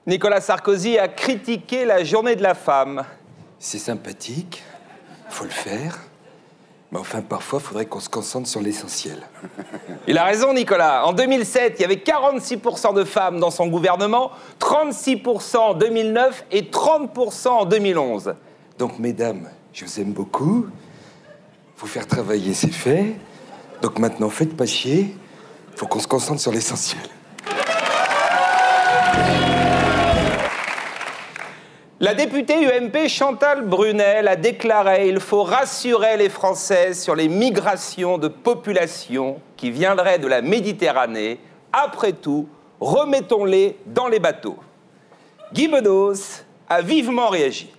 Nicolas Sarkozy a critiqué la journée de la femme. C'est sympathique, faut le faire, mais enfin parfois il faudrait qu'on se concentre sur l'essentiel. Il a raison, Nicolas. En 2007, il y avait 46% de femmes dans son gouvernement, 36% en 2009 et 30% en 2011. Donc mesdames, je vous aime beaucoup, faut faire travailler, c'est fait. Donc maintenant faites pas chier, faut qu'on se concentre sur l'essentiel. La députée UMP Chantal Brunel a déclaré « Il faut rassurer les Françaises sur les migrations de population qui viendraient de la Méditerranée. Après tout, remettons-les dans les bateaux. » Guy Bedos a vivement réagi.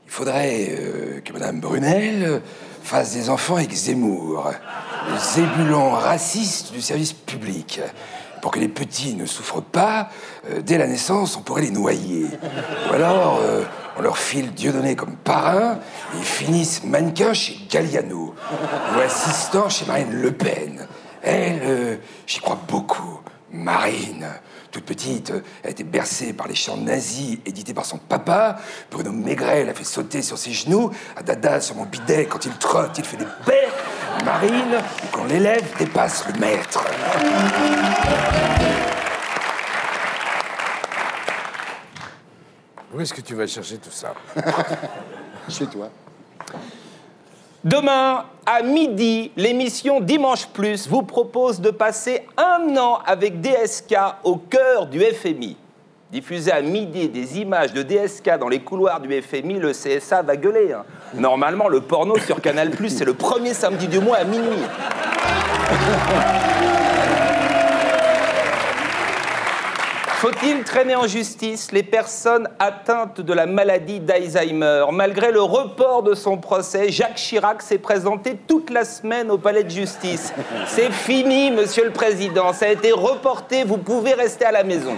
Il faudrait que Mme Brunel fasse des enfants avec Zemmour, le zébulon raciste du service public. Pour que les petits ne souffrent pas, dès la naissance, on pourrait les noyer. Ou alors, on leur file Dieudonné comme parrain, et ils finissent mannequin chez Galliano, ou assistant chez Marine Le Pen. Elle, j'y crois beaucoup. Marine, toute petite, elle a été bercée par les chants nazis édités par son papa. Bruno Maigret l'a fait sauter sur ses genoux. À Dada, sur mon bidet, quand il trotte, il fait des paix. Marine, quand l'élève dépasse le maître. Où est-ce que tu vas chercher tout ça? Chez toi. Demain, à midi, l'émission Dimanche Plus vous propose de passer 1 an avec DSK au cœur du FMI. Diffuser à midi des images de DSK dans les couloirs du FMI, le CSA va gueuler. Hein. Normalement, le porno sur Canal+, c'est le premier samedi du mois à minuit. Faut-il traîner en justice les personnes atteintes de la maladie d'Alzheimer? Malgré le report de son procès, Jacques Chirac s'est présenté toute la semaine au palais de justice. C'est fini, Monsieur le Président. Ça a été reporté. Vous pouvez rester à la maison.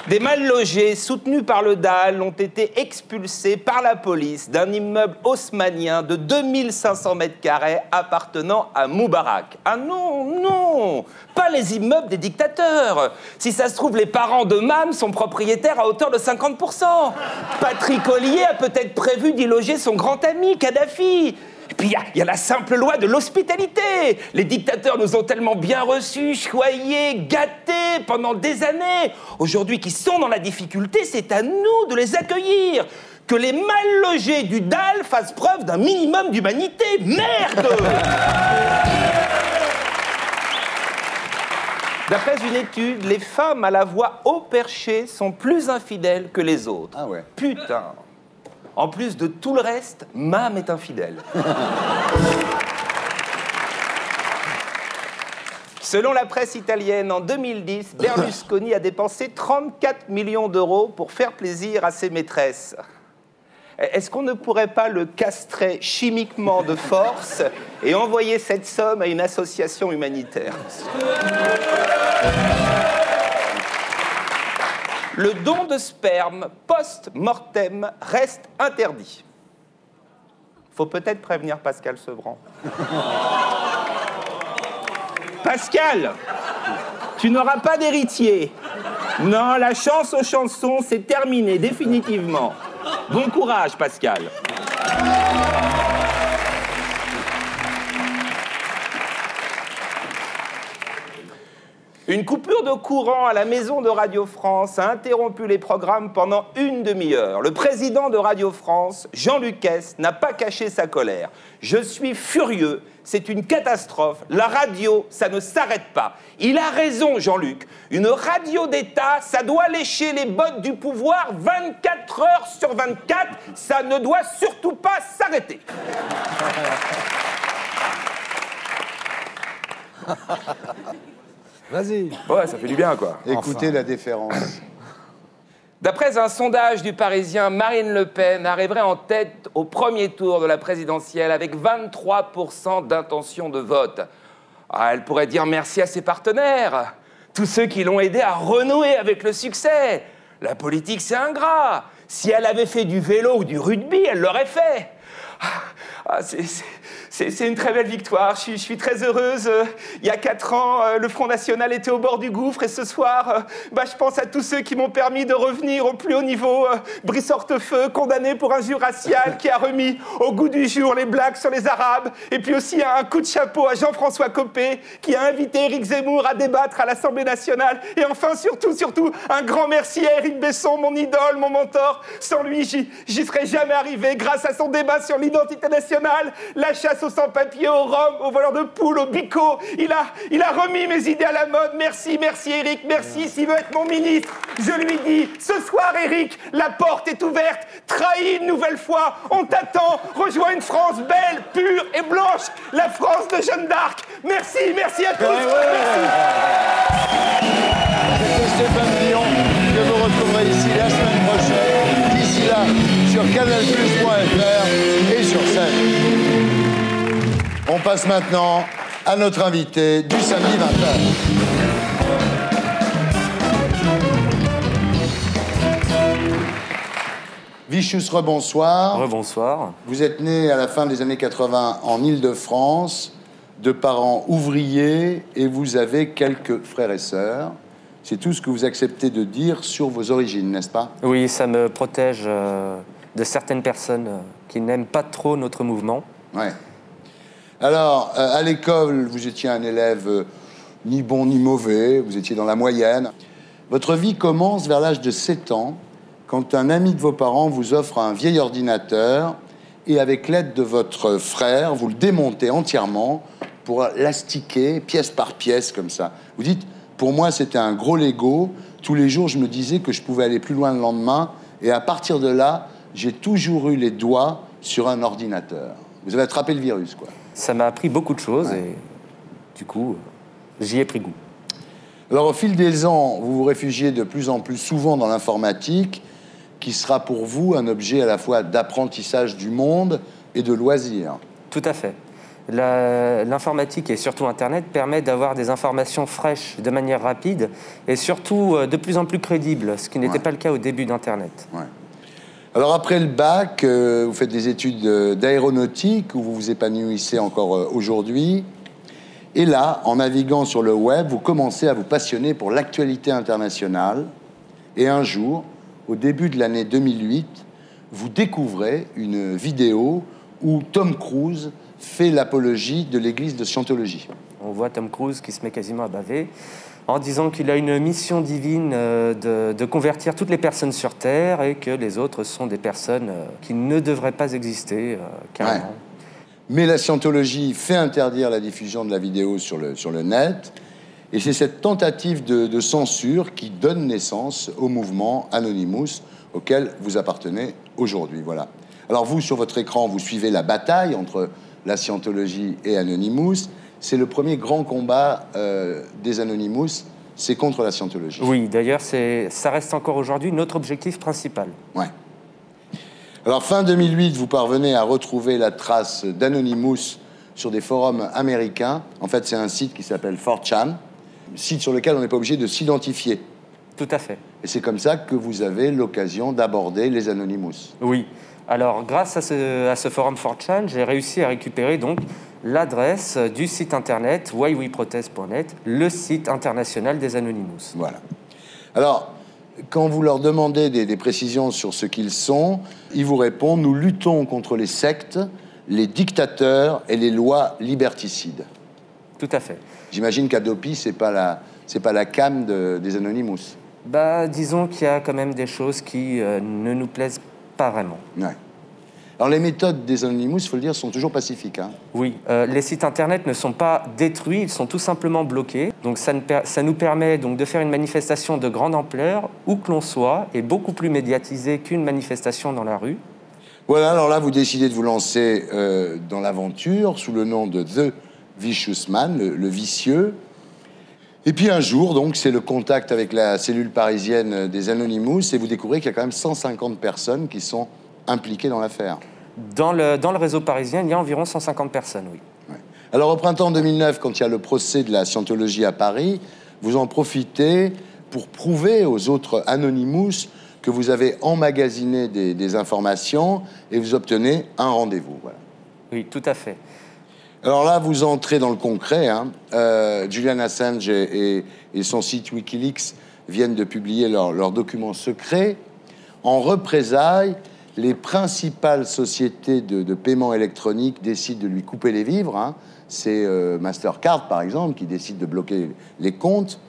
Des mal-logés soutenus par le DAL ont été expulsés par la police d'un immeuble haussmannien de 2500 mètres carrés appartenant à Moubarak. Ah non, non, pas les immeubles des dictateurs. Si ça se trouve, les parents de Mam sont propriétaires à hauteur de 50%. Patrick Ollier a peut-être prévu d'y loger son grand ami, Kadhafi. Et puis il y a la simple loi de l'hospitalité. Les dictateurs nous ont tellement bien reçus, choyés, gâtés pendant des années. Aujourd'hui qu'ils sont dans la difficulté, c'est à nous de les accueillir. Que les mal logés du DAL fassent preuve d'un minimum d'humanité. Merde! D'après une étude, les femmes à la voix haut perchée sont plus infidèles que les autres. Ah ouais. Putain! En plus de tout le reste, Mam est infidèle. Selon la presse italienne, en 2010, Berlusconi a dépensé 34 millions d'euros pour faire plaisir à ses maîtresses. Est-ce qu'on ne pourrait pas le castrer chimiquement de force et envoyer cette somme à une association humanitaire ? Le don de sperme post-mortem reste interdit. Faut peut-être prévenir Pascal Sevran. Pascal, tu n'auras pas d'héritier. Non, la chance aux chansons, c'est terminé définitivement. Bon courage, Pascal. Une coupure de courant à la maison de Radio France a interrompu les programmes pendant une demi-heure. Le président de Radio France, Jean-Luc Hess, n'a pas caché sa colère. Je suis furieux, c'est une catastrophe. La radio, ça ne s'arrête pas. Il a raison, Jean-Luc. Une radio d'État, ça doit lécher les bottes du pouvoir 24 heures sur 24. Ça ne doit surtout pas s'arrêter. Vas-y. Ouais, ça fait du bien, quoi. Écoutez la déférence. D'après un sondage du Parisien, Marine Le Pen arriverait en tête au premier tour de la présidentielle avec 23% d'intention de vote. Ah, elle pourrait dire merci à ses partenaires, tous ceux qui l'ont aidé à renouer avec le succès. La politique, c'est ingrat. Si elle avait fait du vélo ou du rugby, elle l'aurait fait. C'est une très belle victoire. Je suis très heureuse. Il y a 4 ans, le Front National était au bord du gouffre. Et ce soir, je pense à tous ceux qui m'ont permis de revenir au plus haut niveau. Brice Hortefeux, condamné pour injure raciale, qui a remis au goût du jour les blagues sur les Arabes. Et puis aussi un coup de chapeau à Jean-François Copé, qui a invité Éric Zemmour à débattre à l'Assemblée nationale. Et enfin, surtout, un grand merci à Éric Besson, mon idole, mon mentor. Sans lui, j'y serais jamais arrivé. Grâce à son débat sur l'identité nationale, la chasse aux sans-papiers, aux Roms, aux voleurs de poules, aux bicots. Il a remis mes idées à la mode. Merci Éric, merci. S'il veut être mon ministre, je lui dis, ce soir Éric, la porte est ouverte. Trahis une nouvelle fois, on t'attend. Rejoins une France belle, pure et blanche. La France de Jeanne d'Arc. Merci à tous. C'était Stéphane Dion, que vous retrouverez ici la semaine prochaine. D'ici là, sur canalplus.fr et sur scène. On passe maintenant à notre invité du samedi 20h. Vichus, rebonsoir. Rebonsoir. Vous êtes né à la fin des années 80 en Île-de-France, de parents ouvriers, et vous avez quelques frères et sœurs. C'est tout ce que vous acceptez de dire sur vos origines, n'est-ce pas? Oui, ça me protège de certaines personnes qui n'aiment pas trop notre mouvement. Ouais. Alors, à l'école, vous étiez un élève ni bon ni mauvais, vous étiez dans la moyenne. Votre vie commence vers l'âge de 7 ans, quand un ami de vos parents vous offre un vieil ordinateur et avec l'aide de votre frère, vous le démontez entièrement pour l'astiquer pièce par pièce comme ça. Vous dites, pour moi, c'était un gros Lego. Tous les jours, je me disais que je pouvais aller plus loin le lendemain. Et à partir de là, j'ai toujours eu les doigts sur un ordinateur. Vous avez attrapé le virus, quoi. Ça m'a appris beaucoup de choses et du coup, j'y ai pris goût. Alors, au fil des ans, vous vous réfugiez de plus en plus souvent dans l'informatique, qui sera pour vous un objet à la fois d'apprentissage du monde et de loisirs. Tout à fait. L'informatique et surtout Internet permet d'avoir des informations fraîches de manière rapide et surtout de plus en plus crédibles, ce qui n'était pas le cas au début d'Internet. Ouais. Alors après le bac, vous faites des études d'aéronautique où vous vous épanouissez encore aujourd'hui. Et là, en naviguant sur le web, vous commencez à vous passionner pour l'actualité internationale. Et un jour, au début de l'année 2008, vous découvrez une vidéo où Tom Cruise fait l'apologie de l'église de Scientologie. On voit Tom Cruise qui se met quasiment à baver en disant qu'il a une mission divine de convertir toutes les personnes sur Terre et que les autres sont des personnes qui ne devraient pas exister, carrément. Ouais. Mais la Scientologie fait interdire la diffusion de la vidéo sur le net, et c'est cette tentative de censure qui donne naissance au mouvement Anonymous auquel vous appartenez aujourd'hui. Voilà. Alors vous, sur votre écran, vous suivez la bataille entre la Scientologie et Anonymous. C'est le premier grand combat des Anonymous, c'est contre la Scientologie. Oui, d'ailleurs, ça reste encore aujourd'hui notre objectif principal. Ouais. Alors, fin 2008, vous parvenez à retrouver la trace d'Anonymous sur des forums américains. En fait, c'est un site qui s'appelle 4chan, site sur lequel on n'est pas obligé de s'identifier. Tout à fait. Et c'est comme ça que vous avez l'occasion d'aborder les Anonymous. Oui. Alors, grâce à ce forum 4chan, j'ai réussi à récupérer donc l'adresse du site internet whyweprotest.net, le site international des Anonymous. Voilà. Alors, quand vous leur demandez des précisions sur ce qu'ils sont, ils vous répondent « Nous luttons contre les sectes, les dictateurs et les lois liberticides ». Tout à fait. J'imagine qu'Adopi, c'est pas la cam des Anonymous. Bah, disons qu'il y a quand même des choses qui ne nous plaisent pas vraiment. Ouais. Alors les méthodes des Anonymous, il faut le dire, sont toujours pacifiques. Hein. Oui, les sites internet ne sont pas détruits, ils sont tout simplement bloqués. Donc ça nous permet donc de faire une manifestation de grande ampleur, où que l'on soit, et beaucoup plus médiatisée qu'une manifestation dans la rue. Voilà, alors là, vous décidez de vous lancer dans l'aventure sous le nom de The Vicious Man, le vicieux. Et puis un jour, donc, c'est le contact avec la cellule parisienne des Anonymous, et vous découvrez qu'il y a quand même 150 personnes qui sont impliquées dans l'affaire. Dans le réseau parisien, il y a environ 150 personnes, oui. Ouais. Alors, au printemps 2009, quand il y a le procès de la Scientologie à Paris, vous en profitez pour prouver aux autres Anonymous que vous avez emmagasiné des informations et vous obtenez un rendez-vous. Voilà. Oui, tout à fait. Alors là, vous entrez dans le concret. Hein. Julian Assange et son site Wikileaks viennent de publier leurs documents secrets. En représailles, les principales sociétés de paiement électronique décident de lui couper les vivres. Hein. C'est Mastercard, par exemple, qui décide de bloquer les comptes.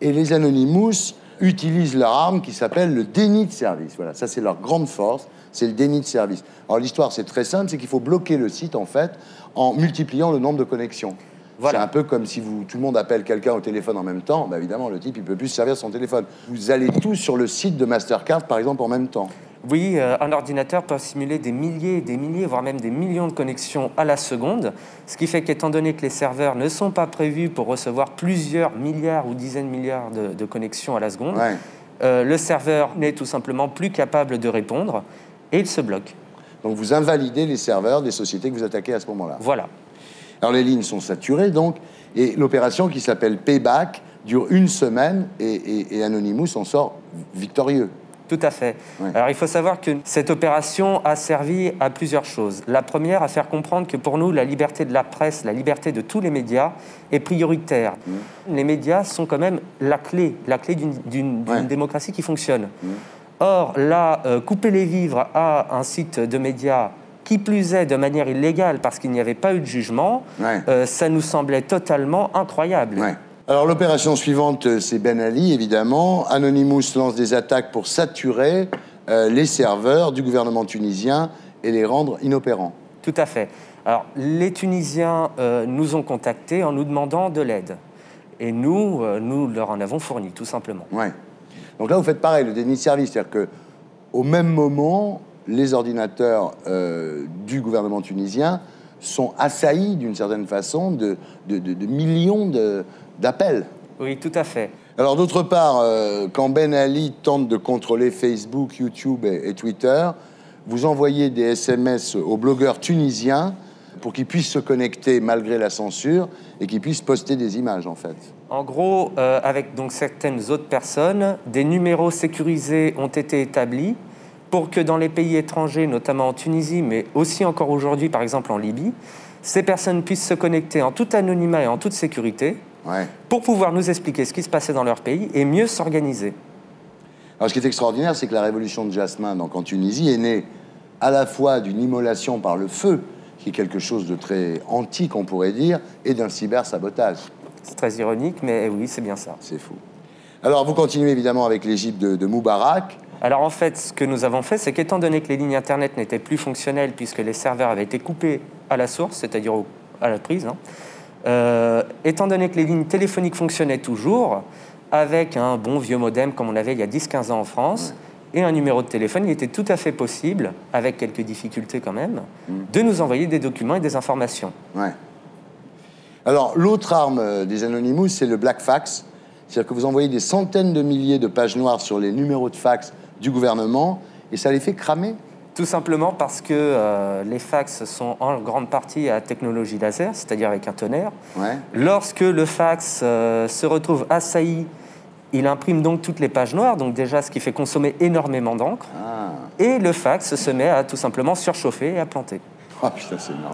Et les Anonymous utilisent leur arme qui s'appelle le déni de service. Voilà, ça c'est leur grande force, c'est le déni de service. Alors l'histoire, c'est très simple, c'est qu'il faut bloquer le site, en fait, en multipliant le nombre de connexions. Voilà. C'est un peu comme si tout le monde appelle quelqu'un au téléphone en même temps. Bah évidemment, le type, il ne peut plus se servir de son téléphone. Vous allez tous sur le site de Mastercard, par exemple, en même temps. Oui, un ordinateur peut simuler des milliers, voire même des millions de connexions à la seconde, ce qui fait qu'étant donné que les serveurs ne sont pas prévus pour recevoir plusieurs milliards ou dizaines de milliards de connexions à la seconde, le serveur n'est tout simplement plus capable de répondre et il se bloque. Donc vous invalidez les serveurs des sociétés que vous attaquez à ce moment-là. Voilà. Alors les lignes sont saturées, donc, et l'opération qui s'appelle Payback dure 1 semaine et Anonymous en sort victorieux. Tout à fait. Ouais. Alors, il faut savoir que cette opération a servi à plusieurs choses. La première, à faire comprendre que pour nous, la liberté de la presse, la liberté de tous les médias est prioritaire. Les médias sont quand même la clé d'une démocratie qui fonctionne. Or, là, couper les vivres à un site de médias, qui plus est de manière illégale parce qu'il n'y avait pas eu de jugement, ça nous semblait totalement incroyable. Ouais. Alors l'opération suivante, c'est Ben Ali, évidemment. Anonymous lance des attaques pour saturer les serveurs du gouvernement tunisien et les rendre inopérants. Tout à fait. Alors les Tunisiens nous ont contactés en nous demandant de l'aide. Et nous leur en avons fourni, tout simplement. Ouais. Donc là, vous faites pareil, le déni de service. C'est-à-dire qu'au même moment, les ordinateurs du gouvernement tunisien sont assaillis, d'une certaine façon, de millions d'appels. Oui, tout à fait. Alors, d'autre part, quand Ben Ali tente de contrôler Facebook, YouTube et Twitter, vous envoyez des SMS aux blogueurs tunisiens pour qu'ils puissent se connecter malgré la censure et qu'ils puissent poster des images, en fait. En gros, avec donc certaines autres personnes, des numéros sécurisés ont été établis pour que dans les pays étrangers, notamment en Tunisie, mais aussi encore aujourd'hui, par exemple en Libye, ces personnes puissent se connecter en tout anonymat et en toute sécurité pour pouvoir nous expliquer ce qui se passait dans leur pays et mieux s'organiser. Alors, ce qui est extraordinaire, c'est que la révolution de Jasmin, donc en Tunisie, est née à la fois d'une immolation par le feu, qui est quelque chose de très antique, on pourrait dire, et d'un cybersabotage. C'est très ironique, mais oui, c'est bien ça. C'est fou. Alors, vous continuez évidemment avec l'Égypte de Moubarak. Alors, en fait, ce que nous avons fait, c'est qu'étant donné que les lignes Internet n'étaient plus fonctionnelles, puisque les serveurs avaient été coupés à la source, c'est-à-dire à la prise, étant donné que les lignes téléphoniques fonctionnaient toujours, avec un bon vieux modem comme on avait il y a 10-15 ans en France, et un numéro de téléphone, il était tout à fait possible, avec quelques difficultés quand même, de nous envoyer des documents et des informations. Ouais. Alors, l'autre arme des Anonymous, c'est le black fax. C'est-à-dire que vous envoyez des centaines de milliers de pages noires sur les numéros de fax du gouvernement, et ça les fait cramer. Tout simplement parce que les fax sont en grande partie à technologie laser, c'est-à-dire avec un tonnerre. Lorsque le fax se retrouve assailli, il imprime donc toutes les pages noires, donc déjà ce qui fait consommer énormément d'encre. Et le fax se met à tout simplement surchauffer et à planter. Oh putain, c'est énorme.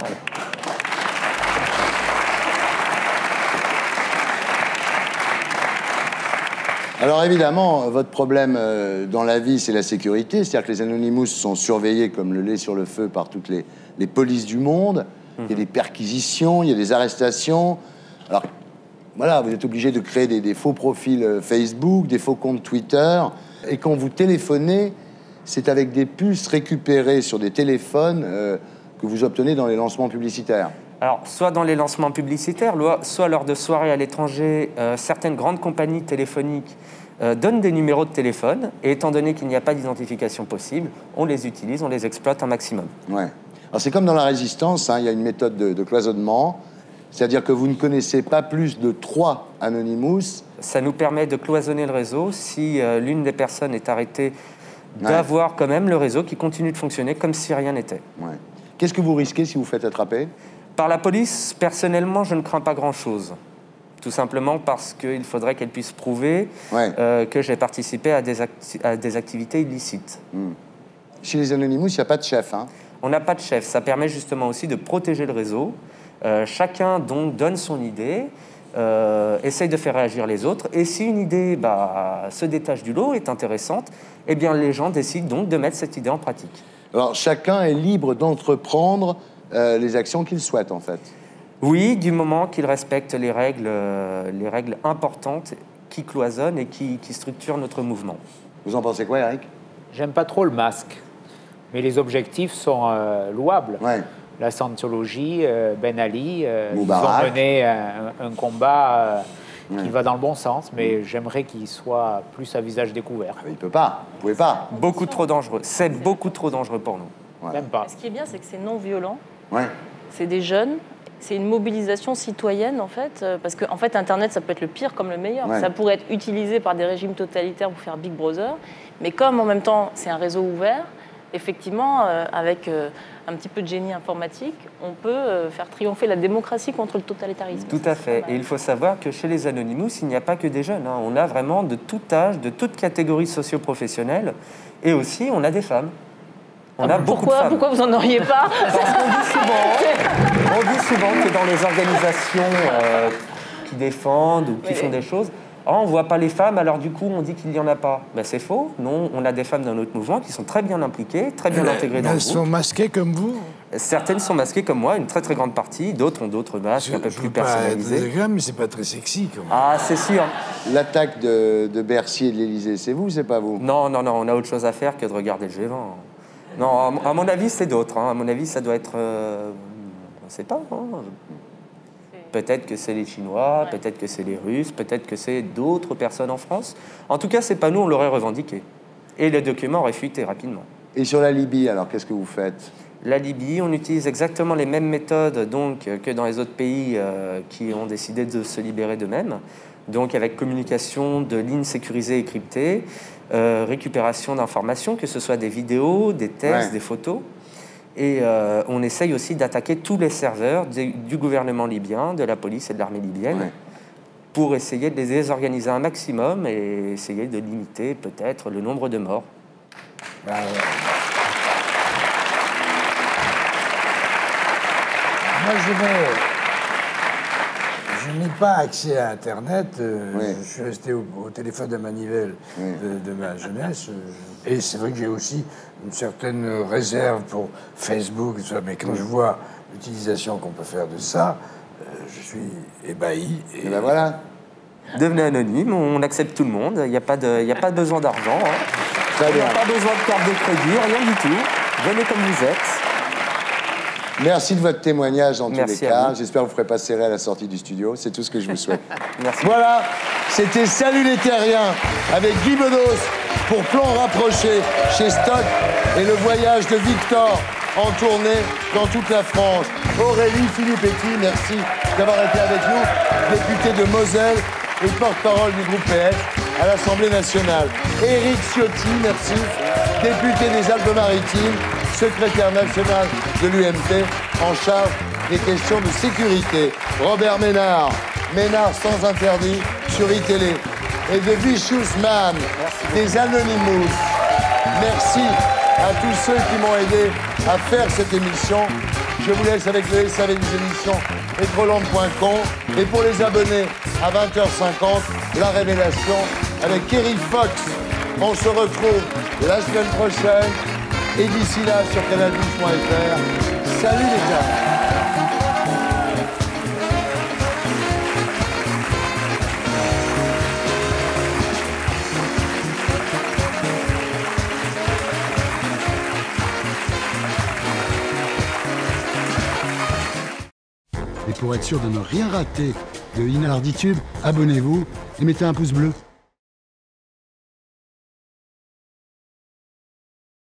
Alors évidemment, votre problème dans la vie, c'est la sécurité. C'est-à-dire que les Anonymous sont surveillés comme le lait sur le feu par toutes les polices du monde. Il y a des perquisitions, il y a des arrestations. Alors voilà, vous êtes obligé de créer des faux profils Facebook, des faux comptes Twitter. Et quand vous téléphonez, c'est avec des puces récupérées sur des téléphones que vous obtenez dans les lancements publicitaires. Alors, soit dans les lancements publicitaires, soit lors de soirées à l'étranger, certaines grandes compagnies téléphoniques donnent des numéros de téléphone, et étant donné qu'il n'y a pas d'identification possible, on les utilise, on les exploite un maximum. Ouais. Alors, c'est comme dans la résistance, il y a une méthode de cloisonnement, c'est-à-dire que vous ne connaissez pas plus de 3 Anonymous. Ça nous permet de cloisonner le réseau si l'une des personnes est arrêtée, d'avoir quand même le réseau qui continue de fonctionner comme si rien n'était. Ouais. Qu'est-ce que vous risquez si vous faites attraper ? Par la police, personnellement, je ne crains pas grand-chose. Tout simplement parce qu'il faudrait qu'elle puisse prouver que j'ai participé à des activités illicites. Chez les Anonymous, il n'y a pas de chef, On n'a pas de chef. Ça permet justement aussi de protéger le réseau. Chacun, donc, donne son idée, essaye de faire réagir les autres. Et si une idée se détache du lot, est intéressante, eh bien, les gens décident donc de mettre cette idée en pratique. Alors, chacun est libre d'entreprendre les actions qu'il souhaite, en fait. Oui, du moment qu'il respecte les règles importantes qui cloisonnent et qui structurent notre mouvement. Vous en pensez quoi, Eric ? J'aime pas trop le masque, mais les objectifs sont louables. La Scientologie, Ben Ali, ils ont mené un combat qui va dans le bon sens, mais j'aimerais qu'il soit plus à visage découvert. Il peut pas, vous pouvez pas. Beaucoup trop dangereux. C'est beaucoup trop dangereux pour nous. Même pas. Ce qui est bien, c'est que c'est non violent. C'est des jeunes. C'est une mobilisation citoyenne, en fait, parce que en fait, Internet, ça peut être le pire comme le meilleur. Ça pourrait être utilisé par des régimes totalitaires pour faire Big Brother, mais comme en même temps, c'est un réseau ouvert, effectivement, avec un petit peu de génie informatique, on peut faire triompher la démocratie contre le totalitarisme. Tout à fait. Et il faut savoir que chez les Anonymous, il n'y a pas que des jeunes. On a vraiment de tout âge, de toute catégorie socio-professionnelle, et aussi, on a des femmes. On a beaucoup de femmes. Pourquoi vous n'en auriez pas ? Parce qu'on dit souvent que dans les organisations qui défendent ou qui font des choses, on ne voit pas les femmes, alors du coup on dit qu'il n'y en a pas. Ben, c'est faux. Non, on a des femmes dans notre mouvement qui sont très bien impliquées, très bien intégrées dans le groupe. Elles sont masquées comme vous ? Certaines sont masquées comme moi, une très très grande partie. D'autres ont d'autres masques un peu plus personnalisés. Mais c'est pas très sexy quand même. Ah, c'est sûr. L'attaque de Bercy et de l'Élysée, c'est vous ou c'est pas vous ? Non, on a autre chose à faire que de regarder le G20. Non, à mon avis, c'est d'autres. À mon avis, ça doit être... on ne sait pas. Peut-être que c'est les Chinois, peut-être que c'est les Russes, peut-être que c'est d'autres personnes en France. En tout cas, c'est pas nous, on l'aurait revendiqué. Et le document aurait fuité rapidement. Et sur la Libye, alors, qu'est-ce que vous faites ? La Libye, on utilise exactement les mêmes méthodes donc, que dans les autres pays qui ont décidé de se libérer d'eux-mêmes. Donc avec communication de lignes sécurisées et cryptées, récupération d'informations, que ce soit des vidéos, des textes, des photos. Et on essaye aussi d'attaquer tous les serveurs du gouvernement libyen, de la police et de l'armée libyenne, pour essayer de les désorganiser un maximum et essayer de limiter peut-être le nombre de morts. Moi, je n'ai pas accès à Internet. Je suis resté au téléphone à manivelle de ma jeunesse. Et c'est vrai que j'ai aussi une certaine réserve pour Facebook. Mais quand je vois l'utilisation qu'on peut faire de ça, je suis ébahi. Et ben voilà. Devenez anonyme, on accepte tout le monde. Il n'y a pas besoin d'argent. Il n'y a pas besoin de carte de crédit, rien du tout. Venez comme vous êtes. Merci de votre témoignage en tous les cas. J'espère que vous ne ferez pas serrer à la sortie du studio. C'est tout ce que je vous souhaite. Merci. Voilà, c'était Salut les Terriens avec Guy Bedos pour Plan Rapproché chez Stock et le voyage de Victor en tournée dans toute la France. Aurélie Filippetti, merci d'avoir été avec nous, députée de Moselle et porte-parole du groupe PS à l'Assemblée nationale. Éric Ciotti, merci, député des Alpes-Maritimes, secrétaire national de l'UMP, en charge des questions de sécurité. Robert Ménard, Ménard sans interdit sur iTélé. Et The Vicious Man, des Anonymous. Merci à tous ceux qui m'ont aidé à faire cette émission. Je vous laisse avec le SAV des émissions Etroland.com. Et pour les abonnés, à 20h50, La Révélation avec Kerry Fox. On se retrouve la semaine prochaine. Et d'ici là, sur canal+.fr. Salut les gars! Et pour être sûr de ne rien rater de Inarditube, abonnez-vous et mettez un pouce bleu.